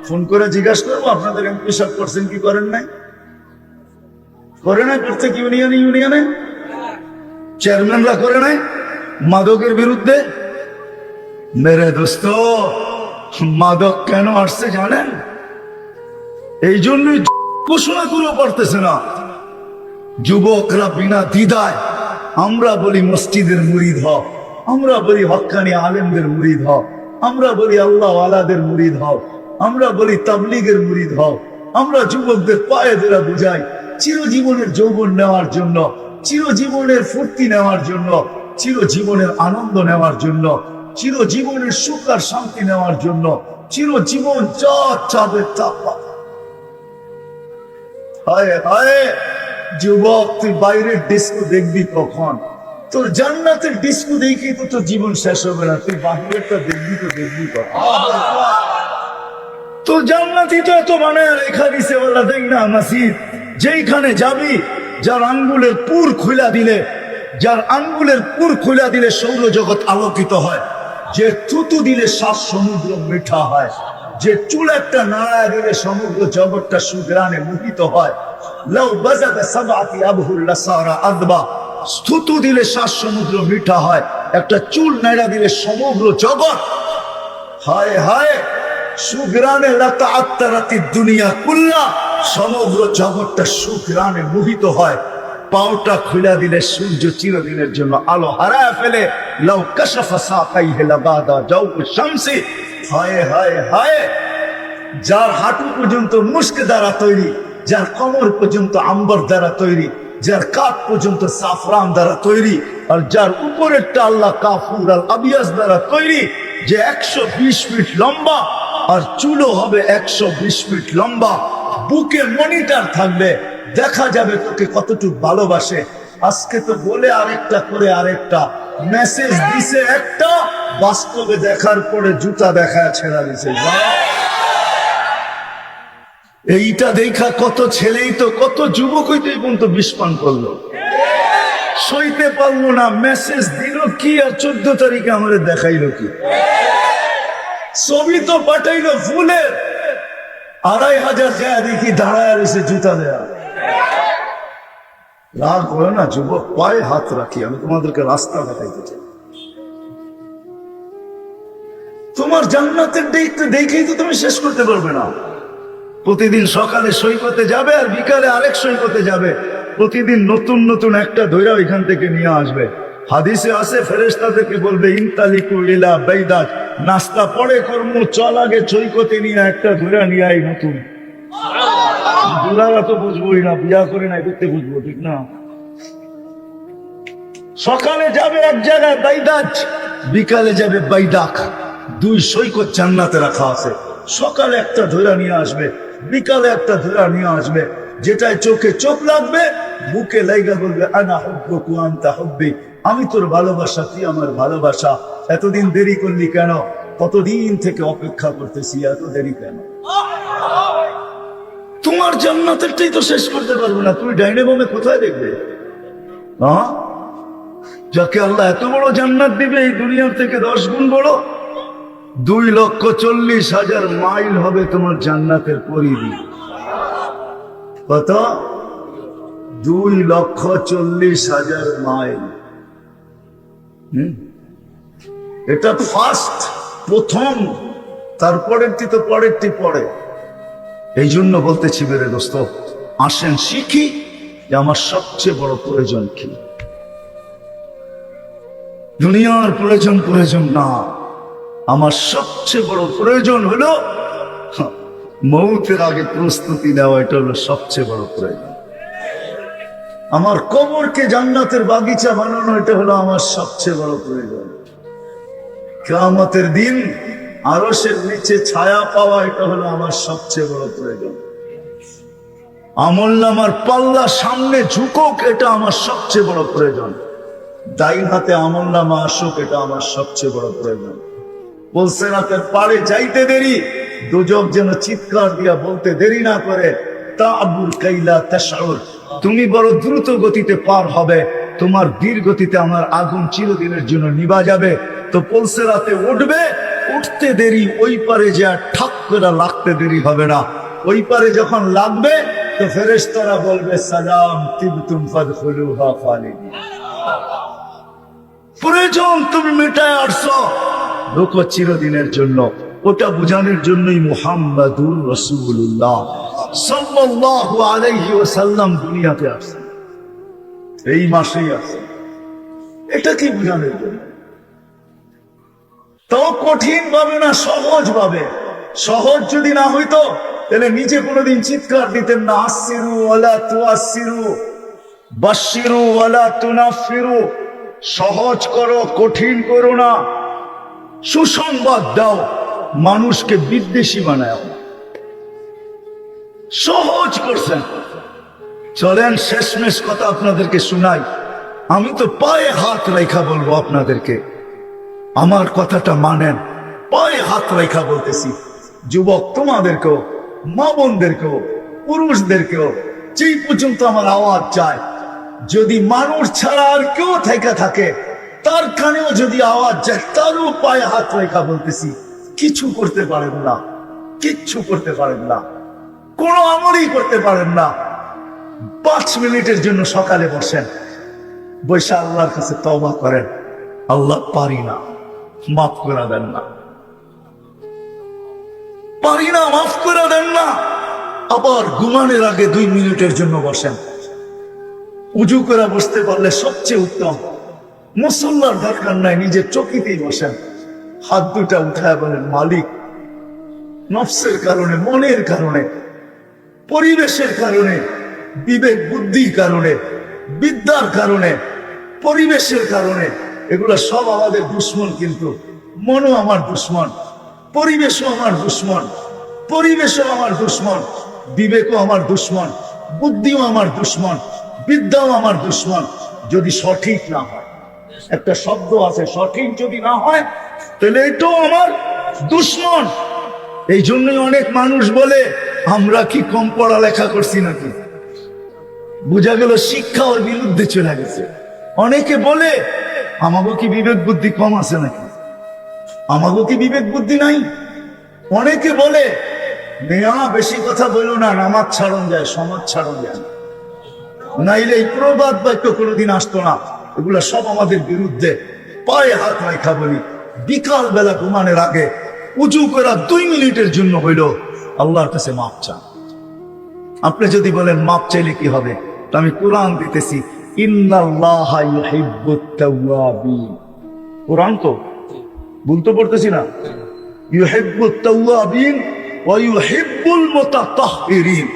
ফোন করে জিজ্ঞাসা করবো আপনাদের এমপি সাহেব করছেন কি করেন নাই? করে নাই? প্রত্যেক ইউনিয়নে চেয়ারম্যানরা করে নাই মাদকের বিরুদ্ধে? মেরে দোস্ত, মাদক কেন আসছে জানেন? এই জন্যই ঘোষণা করে পারতেছে না। যুবকরা বিনা দ্বিধায় আমরা বলি মসজিদের মুরিদ হও, আমরা বলি হক্কানি আলেমদের মুরিদ হও, আমরা বলি আল্লাহ ওয়ালাদের মুরিদ হও, আমরা বলি তাবলীগের মুরিদ হও। আমরা যুবকদের পায়ে ধরে বুঝাই চিরজীবনের যৌবন নেওয়ার জন্য, চিরজীবনের ফুর্তি নেওয়ার জন্য, চিরজীবনের আনন্দ নেওয়ার জন্য, চিরজীবনের সুখ আর শান্তি নেওয়ার জন্য, চিরজীবন যা চাবে তা পাবে। হায় হায় যুবক, তুই বাইরের ডিস্কো দেখবি কখন? তোর জান্নাতের ডিস্কো দেখি তো তোর জীবন শেষ হবে না। তুই বাহিরেরটা দেখবি তো দেখবি কখন? তোর জান্নাতই তো এত বানায় রেখা দিছে বলা, দেখ না নাসির, যেইখানে যাবি যার আঙ্গুলের পুর খুলা দিলে, যার আঙ্গুলের পুর খুলা দিলে সৌরজগৎ আলোকিত হয়, যে থুতু দিলে সাত সমুদ্র মিঠা হয়, যে চুল একটা নাড়ায় দিলে সমগ্র জগৎটা সুগ্রানে মুহিত হয়। লাউ বাজাদা সাবআতি আবহুল লাসারা আদবা, থুতু দিলে সাত সমুদ্র মিঠা হয়, একটা চুল নাড়া দিলে সমগ্র জগৎ। হায় হায় সুগ্রানে লতা আত্তারাতি দুনিয়া কুল্লা, সমগ্র জগৎটা সুগ্রানে মোহিত হয়। পাওটা খুলে দিলে সূর্য চিরদিনের জন্য আলো হারায় ফেলে। লাউ কাশাফা সাকাইহি লাবাদা জাওফু শামসি। হায় হায় হায়, যার হাঁটু পর্যন্ত মুস্ক দ্বারা তৈরি, যার কোমর পর্যন্ত আম্বর দ্বারা তৈরি, যার কাঁধ পর্যন্ত সাফরান দ্বারা তৈরি, আর যার উপরেরটা আল্লাহ কাফুর আল আবিয়াস দ্বারা তৈরি, যে ১২০ ফিট লম্বা আর চুলও হবে ১২০ ফিট লম্বা। বুকে মনিটর থাকবে, দেখা যাবে তোকে কতটুকু ভালোবাসে। আজকে তো বলে আরেকটা করে আরেকটা মেসেজ দিছে, একটা বাস্তবে দেখার পরে জুতা দেখায় ছেড়া দিছে। এইটা দেখা কত ছেলেই তো, কত যুবকই তো এই পর্যন্ত বিস্পান করলো, সইতে পারলো না। মেসেজ দিল কি আর 14 তারিখে আমাদের দেখাইলো কি? ছবি তো পাঠাইলো ফুলের, ২৫০০ যায় দেখি দাঁড়ায় রয়েছে জুতা দেয়া। রাগ হয় না যুবক? পায়ে হাত রাখি, আমি তোমাদেরকে রাস্তা দেখাইতে চাই। তোমার জান্নাতের দিকটা দেখেই তো তুমি শেষ করতে পারবে না। প্রতিদিন সকালে সৈকতে যাবে আর বিকালে আরেক সৈকতে যাবে, প্রতিদিন নতুন নতুন একটা ধৈরা এখান থেকে নিয়ে আসবে। হাদিসে আছে ফেরেশতাদেরকে বলবে ইনতালিকু ইলা বাইদাত, নাস্তা পরে কর্ম, চল আগে সৈকতে নিয়ে একটা ধৈরা নিয়ে আই নতুন। বুড়ারা তো বুঝবোই না, বিয়া করে নাই করতে বুঝবো, ঠিক না? সকালে যাবে এক জায়গায় বাইদাত, বিকালে যাবে বাইদাক। দুই সৈকত জান্নাতে রাখা আছে। সকালে একটা ধৈরা নিয়ে আসবে, বিকালে একটা ধৈরা নিয়ে আসবে। যেটায় চোখে চোখ লাগবে, বুকে লাইগা বলবে আনা হুব্বুকা ওয়া আনতা হুব্বি, আমি তোর ভালোবাসা, তুই আমার ভালোবাসা। এতদিন দেরি করলি কেন? কতদিন থেকে অপেক্ষা করতেছি, এত দেরি কেন? তোমার জান্নাতেরটাই তো শেষ করতে পারবো না, তুমি ডাইনে বামে কোথায় দেখবে? হ্যাঁ, যাকে আল্লাহ এত বড় জান্নাত দিবে, এই দুনিয়ার থেকে 10 গুণ বড়। 2,40,000 মাইল হবে তোমার জান্নাতের পরিধি। কত? 2,40,000 মাইল। এটা ফার্স্ট, প্রথম, তারপরেরটি তো পরেরটি পরে। এই জন্য বলতেছি মেরে দোস্ত, আসেন শিখি যে আমার সবচেয়ে বড় প্রয়োজন কি। দুনিয়ার প্রয়োজন না, আমার সবচেয়ে বড় প্রয়োজন হলো মৌতের আগে প্রস্তুতি নেওয়া। এটা হলো সবচেয়ে বড় প্রয়োজন। আমার কবরকে জান্নাতের বাগিচা বানানো, এটা হলো আমার সবচেয়ে বড় প্রয়োজন। কিয়ামতের দিন আরশের নিচে ছায়া পাওয়া, এটা হলো আমার সবচেয়ে বড় প্রয়োজন। আমলনামার পাল্লা সামনে ঝুঁকুক, এটা আমার সবচেয়ে বড় প্রয়োজন। ডাইন হাতে আমলনামা আসুক, এটা আমার সবচেয়ে বড় প্রয়োজন। বলছে রাতের পাড়ে যাইতে দেরি, দুজক যেন চিৎকার দিয়া বলতে দেরি না করে, তাবুর কাইলা তাশউর, তুমি বড় দ্রুত গতিতে পার হবে, তোমার ধীর গতিতে আমার আগুন চিরদিনের জন্য নিভা যাবে। তো পলসে রাতে উঠবে, উঠতে দেরি, ওই পারে যা ঠাক করে লাগতে দেরি হবে না। ওই পারে যখন লাগবে তো ফেরেশতারা বলবে সালাম তিবতুম ফাদখুলুহা খালিদিন। প্রয়োজন তুমি মেটায় আসছো, ঢোকো চিরদিনের জন্য। ওটা বোঝানোর জন্যই মুহাম্মাদুর রাসূলুল্লাহ সাল্লাল্লাহু আলাইহি ওয়াসাল্লাম দুনিয়াতে আসছেন, এই মাসেই আসছেন। এটা কি বোঝানোর জন্য? তাও কঠিন ভাবে না, সহজ ভাবে। সহজ যদি না হইতো তাহলে নিজে কোনোদিন চিৎকার দিতেন না, আসিরু ওয়ালা তুআসিরু, বাশশিরু ওয়ালা তুনাফিরু। সহজ করো, কঠিন করো না। সুসংবাদ দাও, মানুষকে বিদ্বেষী বানায়। সহজ করছেন। চলেন শেষমেশ কথা আপনাদেরকে শোনাই। আমি তো পায়ে হাত রেখা বলবো আপনাদেরকে, আমার কথাটা মানেন। পায়ে হাত রেখা বলতেছি, যুবক তোমাদেরকেও, মা বোনদেরকেও, পুরুষদেরকেও, যেই পর্যন্ত আমার আওয়াজ যায়, যদি মানুষ ছাড়া আর কেউ থেকে থাকে, তার কানেও যদি আওয়াজ যায়, তারও পায়ে হাত রেখা বলতেছি, কিছু করতে পারেন না, কিচ্ছু করতে পারেন না, কোনো আমলই করতে পারেন না। 5 মিনিটের জন্য সকালে বসেন, বৈশা আল্লাহর কাছে তওবা করেন, আল্লাহ পারি না, মাফ করে দেন না, পারি না, মাফ করে দেন না। আবার ঘুমানোর আগে 2 মিনিটের জন্য বসেন। উজু করে বসতে পারলে সবচেয়ে উত্তম। মুসল্লার দরকার নাই, নিজের চকিতেই বসেন, হাত দুটা উঠায় বলেন মালিক, নফসের কারণে, মনের কারণে, পরিবেশের কারণে, বিবেক বুদ্ধির কারণে, বিদ্যার কারণে, পরিবেশের কারণে, এগুলো সব আমাদের দুশ্মন। কিন্তু মনও আমার দুশ্মন, পরিবেশও আমার দুশ্মন, পরিবেশও আমার দুশ্মন, বিবেকও আমার দুশ্মন, বুদ্ধিও আমার দুশ্মন, বিদ্যাও আমার দুশ্মন। যদি সঠিক না হয়, একটা শব্দ আছে, সঠিক যদি না হয় তাহলে এটাও আমার দুশ্মন। এই জন্যই অনেক মানুষ বলে আমরা কি কম পড়ালেখা করছি নাকি? বোঝা গেল শিক্ষা ওর বিরুদ্ধে চলে গেছে। অনেকে বলে আমাগো কি বিবেক বুদ্ধি কম আছে নাকি? আমাগো কি বিবেক বুদ্ধি নাই? অনেকে বলে মেয়া বেশি কথা বলো না, নামাজ ছাড়ন যায়, সমাজ ছাড়ন যায়, নাইলে এই প্রবাদ বাক্য কোনোদিন আসতো না। এগুলা সব আমাদের বিরুদ্ধে। পায়ে হাত রাখা বলি, বিকাল বেলা ঘুমানোর আগে উজু করা 2 মিনিটের জন্য হইল আল্লাহর কাছে মাপ চান। আপনি যদি বলেন মাপ চাইলে কি হবে, তো আমি কোরআন দিতেছি, ইন্নাল্লাহা ইউহিব্বুত তাওয়াবিন। কোরআন তো বলতে পড়তেছি না, ইউহিব্বুত তাওয়াবিন ওয়া ইউহিব্বুল মুতাতাহহিরিন।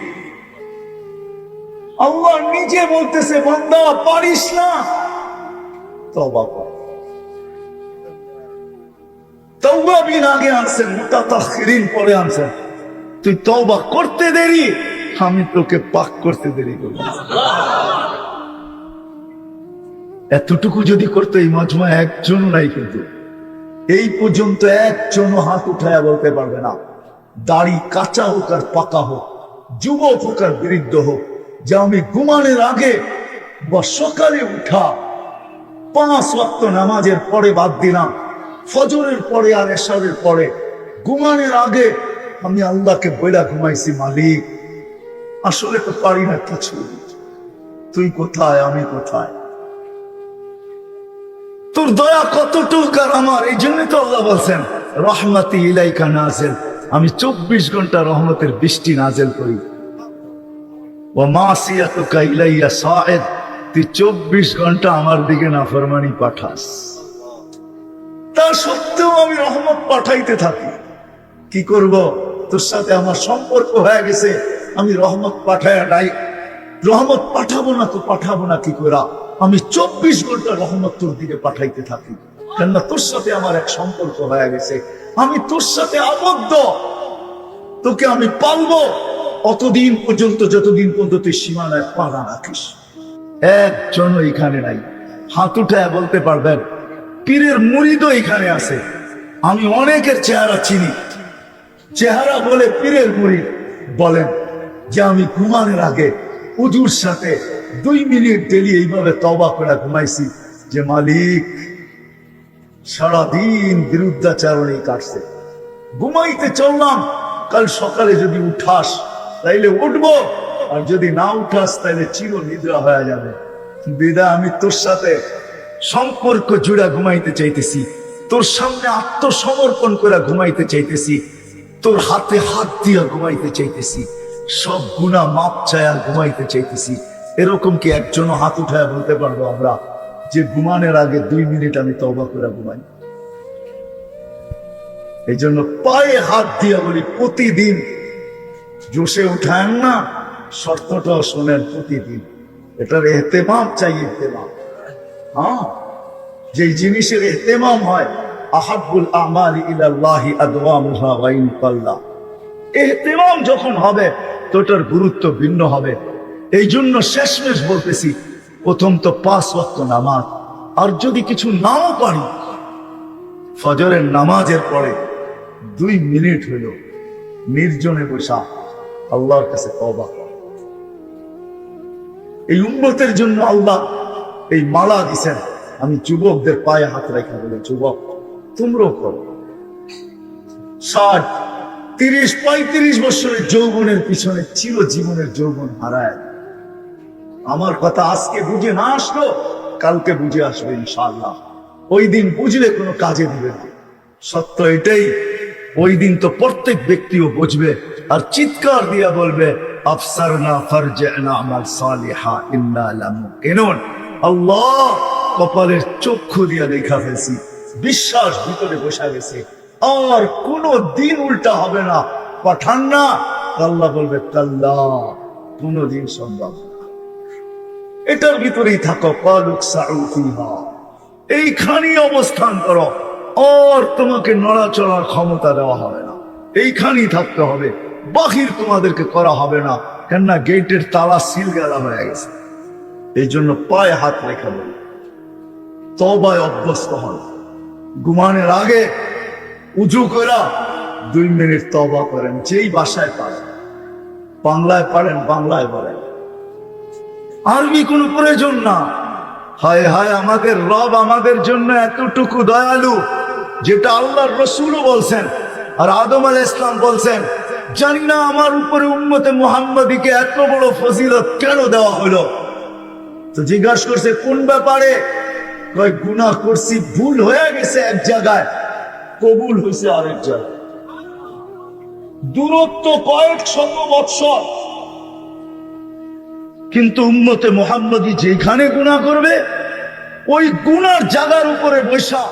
আল্লাহ নিজে বলতেছে, বান্দা পারিস না, তওবা কর। তাওয়াবিন আগে আনছেন, মুতাতাহহিরিন পরে আনছেন। তুই তওবা করতে দেরি, আমি তোকে পাক করতে দেরি করব। এতটুকু যদি করতে এই মজমা একজন নাই, কিন্তু এই পর্যন্ত একজনও হাত উঠায়া বলতে পারবে না, দাড়ি কাঁচা হোক আর পাকা হোক, যুবক হোক আর বৃদ্ধ হোক, যে আমি ঘুমানোর আগে বা সকালে উঠা 5 ওয়াক্ত নামাজের পরে বাদ দিলাম, ফজরের পরে আর এশারের পরে ঘুমানোর আগে আমি আল্লাহকে বইলা ঘুমাইছি, মালিক আসলে তো পারি না কিছু, তুই কোথায়, আমি কোথায়, তোর দয়া কতটুক আর আমার। এই জন্য তো আল্লাহ বলছেন রহমতি ইলাইকা নাজিল, আমি 24 ঘন্টা রহমতের বৃষ্টি নাজিল করি। ওয়া মাসিয়াতুকা ইলাইয়া সাঈদ, তুই 24 ঘন্টা আমার দিকে নাফরমানি পাঠাস। তা সত্ত্বেও আমি রহমত পাঠাইতে থাকি। কি করব? তোর সাথে আমার সম্পর্ক হয়ে গেছে, আমি রহমত পাঠায় নাই, রহমত পাঠাবো না তো পাঠাবো না কি করে? আমি 24 ঘন্টা রহমত তোর দিকে পাঠাইতে থাকি, কেননা তোর সাথে আমার এক সম্পর্ক হয়ে গেছে, আমি তোর সাথে আবদ্ধ, তোকে আমি পালবো অতদিন পর্যন্ত যতদিন পর্যন্ত তুই সীমানায় পা না রাখিস। একজন এখানে নাই, হাত উঠায় বলতে পারবেন পীরের মুরিদও এখানে আছে? আমি অনেকের চেহারা চিনি, চেহারা বলে পীরের মুরিদ বলেন যে আমি ঘুমানোর আগে উজুর সাথে 2 মিনিট ডেলি এইভাবে তওবা করে ঘুমাইছি যে মালিক সারাদিন বিরুদ্ধাচারণে কাটছে, ঘুমাইতে চললাম, কাল সকালে যদি উঠাস তাইলে উঠবো, আর যদি না উঠাস তাইলে চির নিদ্রা হয়ে যাবে। বিদায় আমি তোর সাথে সম্পর্ক জুড়া ঘুমাইতে চাইতেছি, তোর সামনে আত্মসমর্পণ করে ঘুমাইতে চাইতেছি, তোর হাতে হাত দিয়া ঘুমাইতে চাইতেছি, সব গুনাহ মাপ চায়া ঘুমাইতে চাইতেছি। এরকম কি একজনও হাত উঠায় বলতে পারবো আমরা যে ঘুমানোর আগে 2 মিনিট আমি তওবা করে ঘুমাই? এই জন্য পায়ে হাত দিয়া বলি প্রতিদিন জোশে উঠায় না, শর্তটাও শোনেন প্রতিদিন। এটার এহতেমাম চাই, এহতেমাম। হ্যাঁ, যে জিনিসের এহতেমাম হয়, আহাব্বুল আমালি ইলাল্লাহি আদওয়ামুহা ওয়া ইন কাল্লা, এহতেমাম যখন হবে তো এটার গুরুত্ব ভিন্ন হবে। এই জন্য শেষমেশ বলতেছি, প্রথম তো 5 ওয়াক্ত নামাজ, আর যদি কিছু নাও পারি ফজরের নামাজের পরে 2 মিনিট হইল নির্জনে বসা আল্লাহর কাছে তওবা কর। এই উম্মতের জন্য আল্লাহ এই মালা দিছেন। আমি যুবকদের পায়ে হাত রেখে বলে, যুবক তোমরাও করো। 60, 30, 35 বছরের যৌবনের পিছনে চিরজীবনের যৌবন হারায়। আমার কথা আজকে বুঝে না আসলো, কালকে বুঝে আসবে ইনশাআল্লাহ। ওই দিন বুঝলে কোনো কাজে দিবে না। সত্য এটাই, ওই দিন তো প্রত্যেক ব্যক্তিও বুঝবে আর চিৎকার দিয়া বলবে আফসারনা ফারজি'না আমাল সালিহা ইন্না লামুকিনুন। আল্লাহ কপালের চক্ষু দিয়া লেখা ফেলছি, বিশ্বাস ভিতরে বসা গেছে, আর কোনো দিন উল্টা হবে না। পাঠান না, আল্লাহ বলবে কাল্লা, কোনদিন সম্ভব না। এটার ভিতরেই থাকো, কালুক সাউ ফিহা, এইখানেই অবস্থান করো, আর তোমাকে নড়াচড়ার ক্ষমতা দেওয়া হবে না। এইখানেই থাকতে হবে, বাহির তোমাদেরকে করা হবে না, কেননা গেটের তালা সিল গেলা হয়ে গেছে। এই জন্য পায়ে হাত রেখে বলি তওবায় অভ্যস্ত হন। ঘুমানোর আগে উজু করা 2 মিনিট তওবা করেন, যেই ভাষায় পারেন। বাংলায় পারেন বাংলায় বলেন, আরবি কোনো প্রয়োজন না। হায় হায়, আমাদের রব আমাদের জন্য এতটুকু দয়ালু, যেটা আল্লাহর রাসূলও বলছেন আর আদম আলাইহিস সালাম বলছেন। জানি না আমার উপরে উম্মতে মুহাম্মাদীকে এত বড় ফজিলত কেন দেওয়া হলো। তো জিজ্ঞাসা করছে কোন ব্যাপারে? কয় গুনাহ করছি, ভুল হয়ে গেছে এক জায়গায়, কবুল হয়েছে আরেক জায়গায়। দূরত্ব কয়েক শত বৎসর, কিন্তু উম্মতে মুহাম্মাদী যেখানে গুনাহ করবে ওই গুনার জায়গার উপরে বৈশা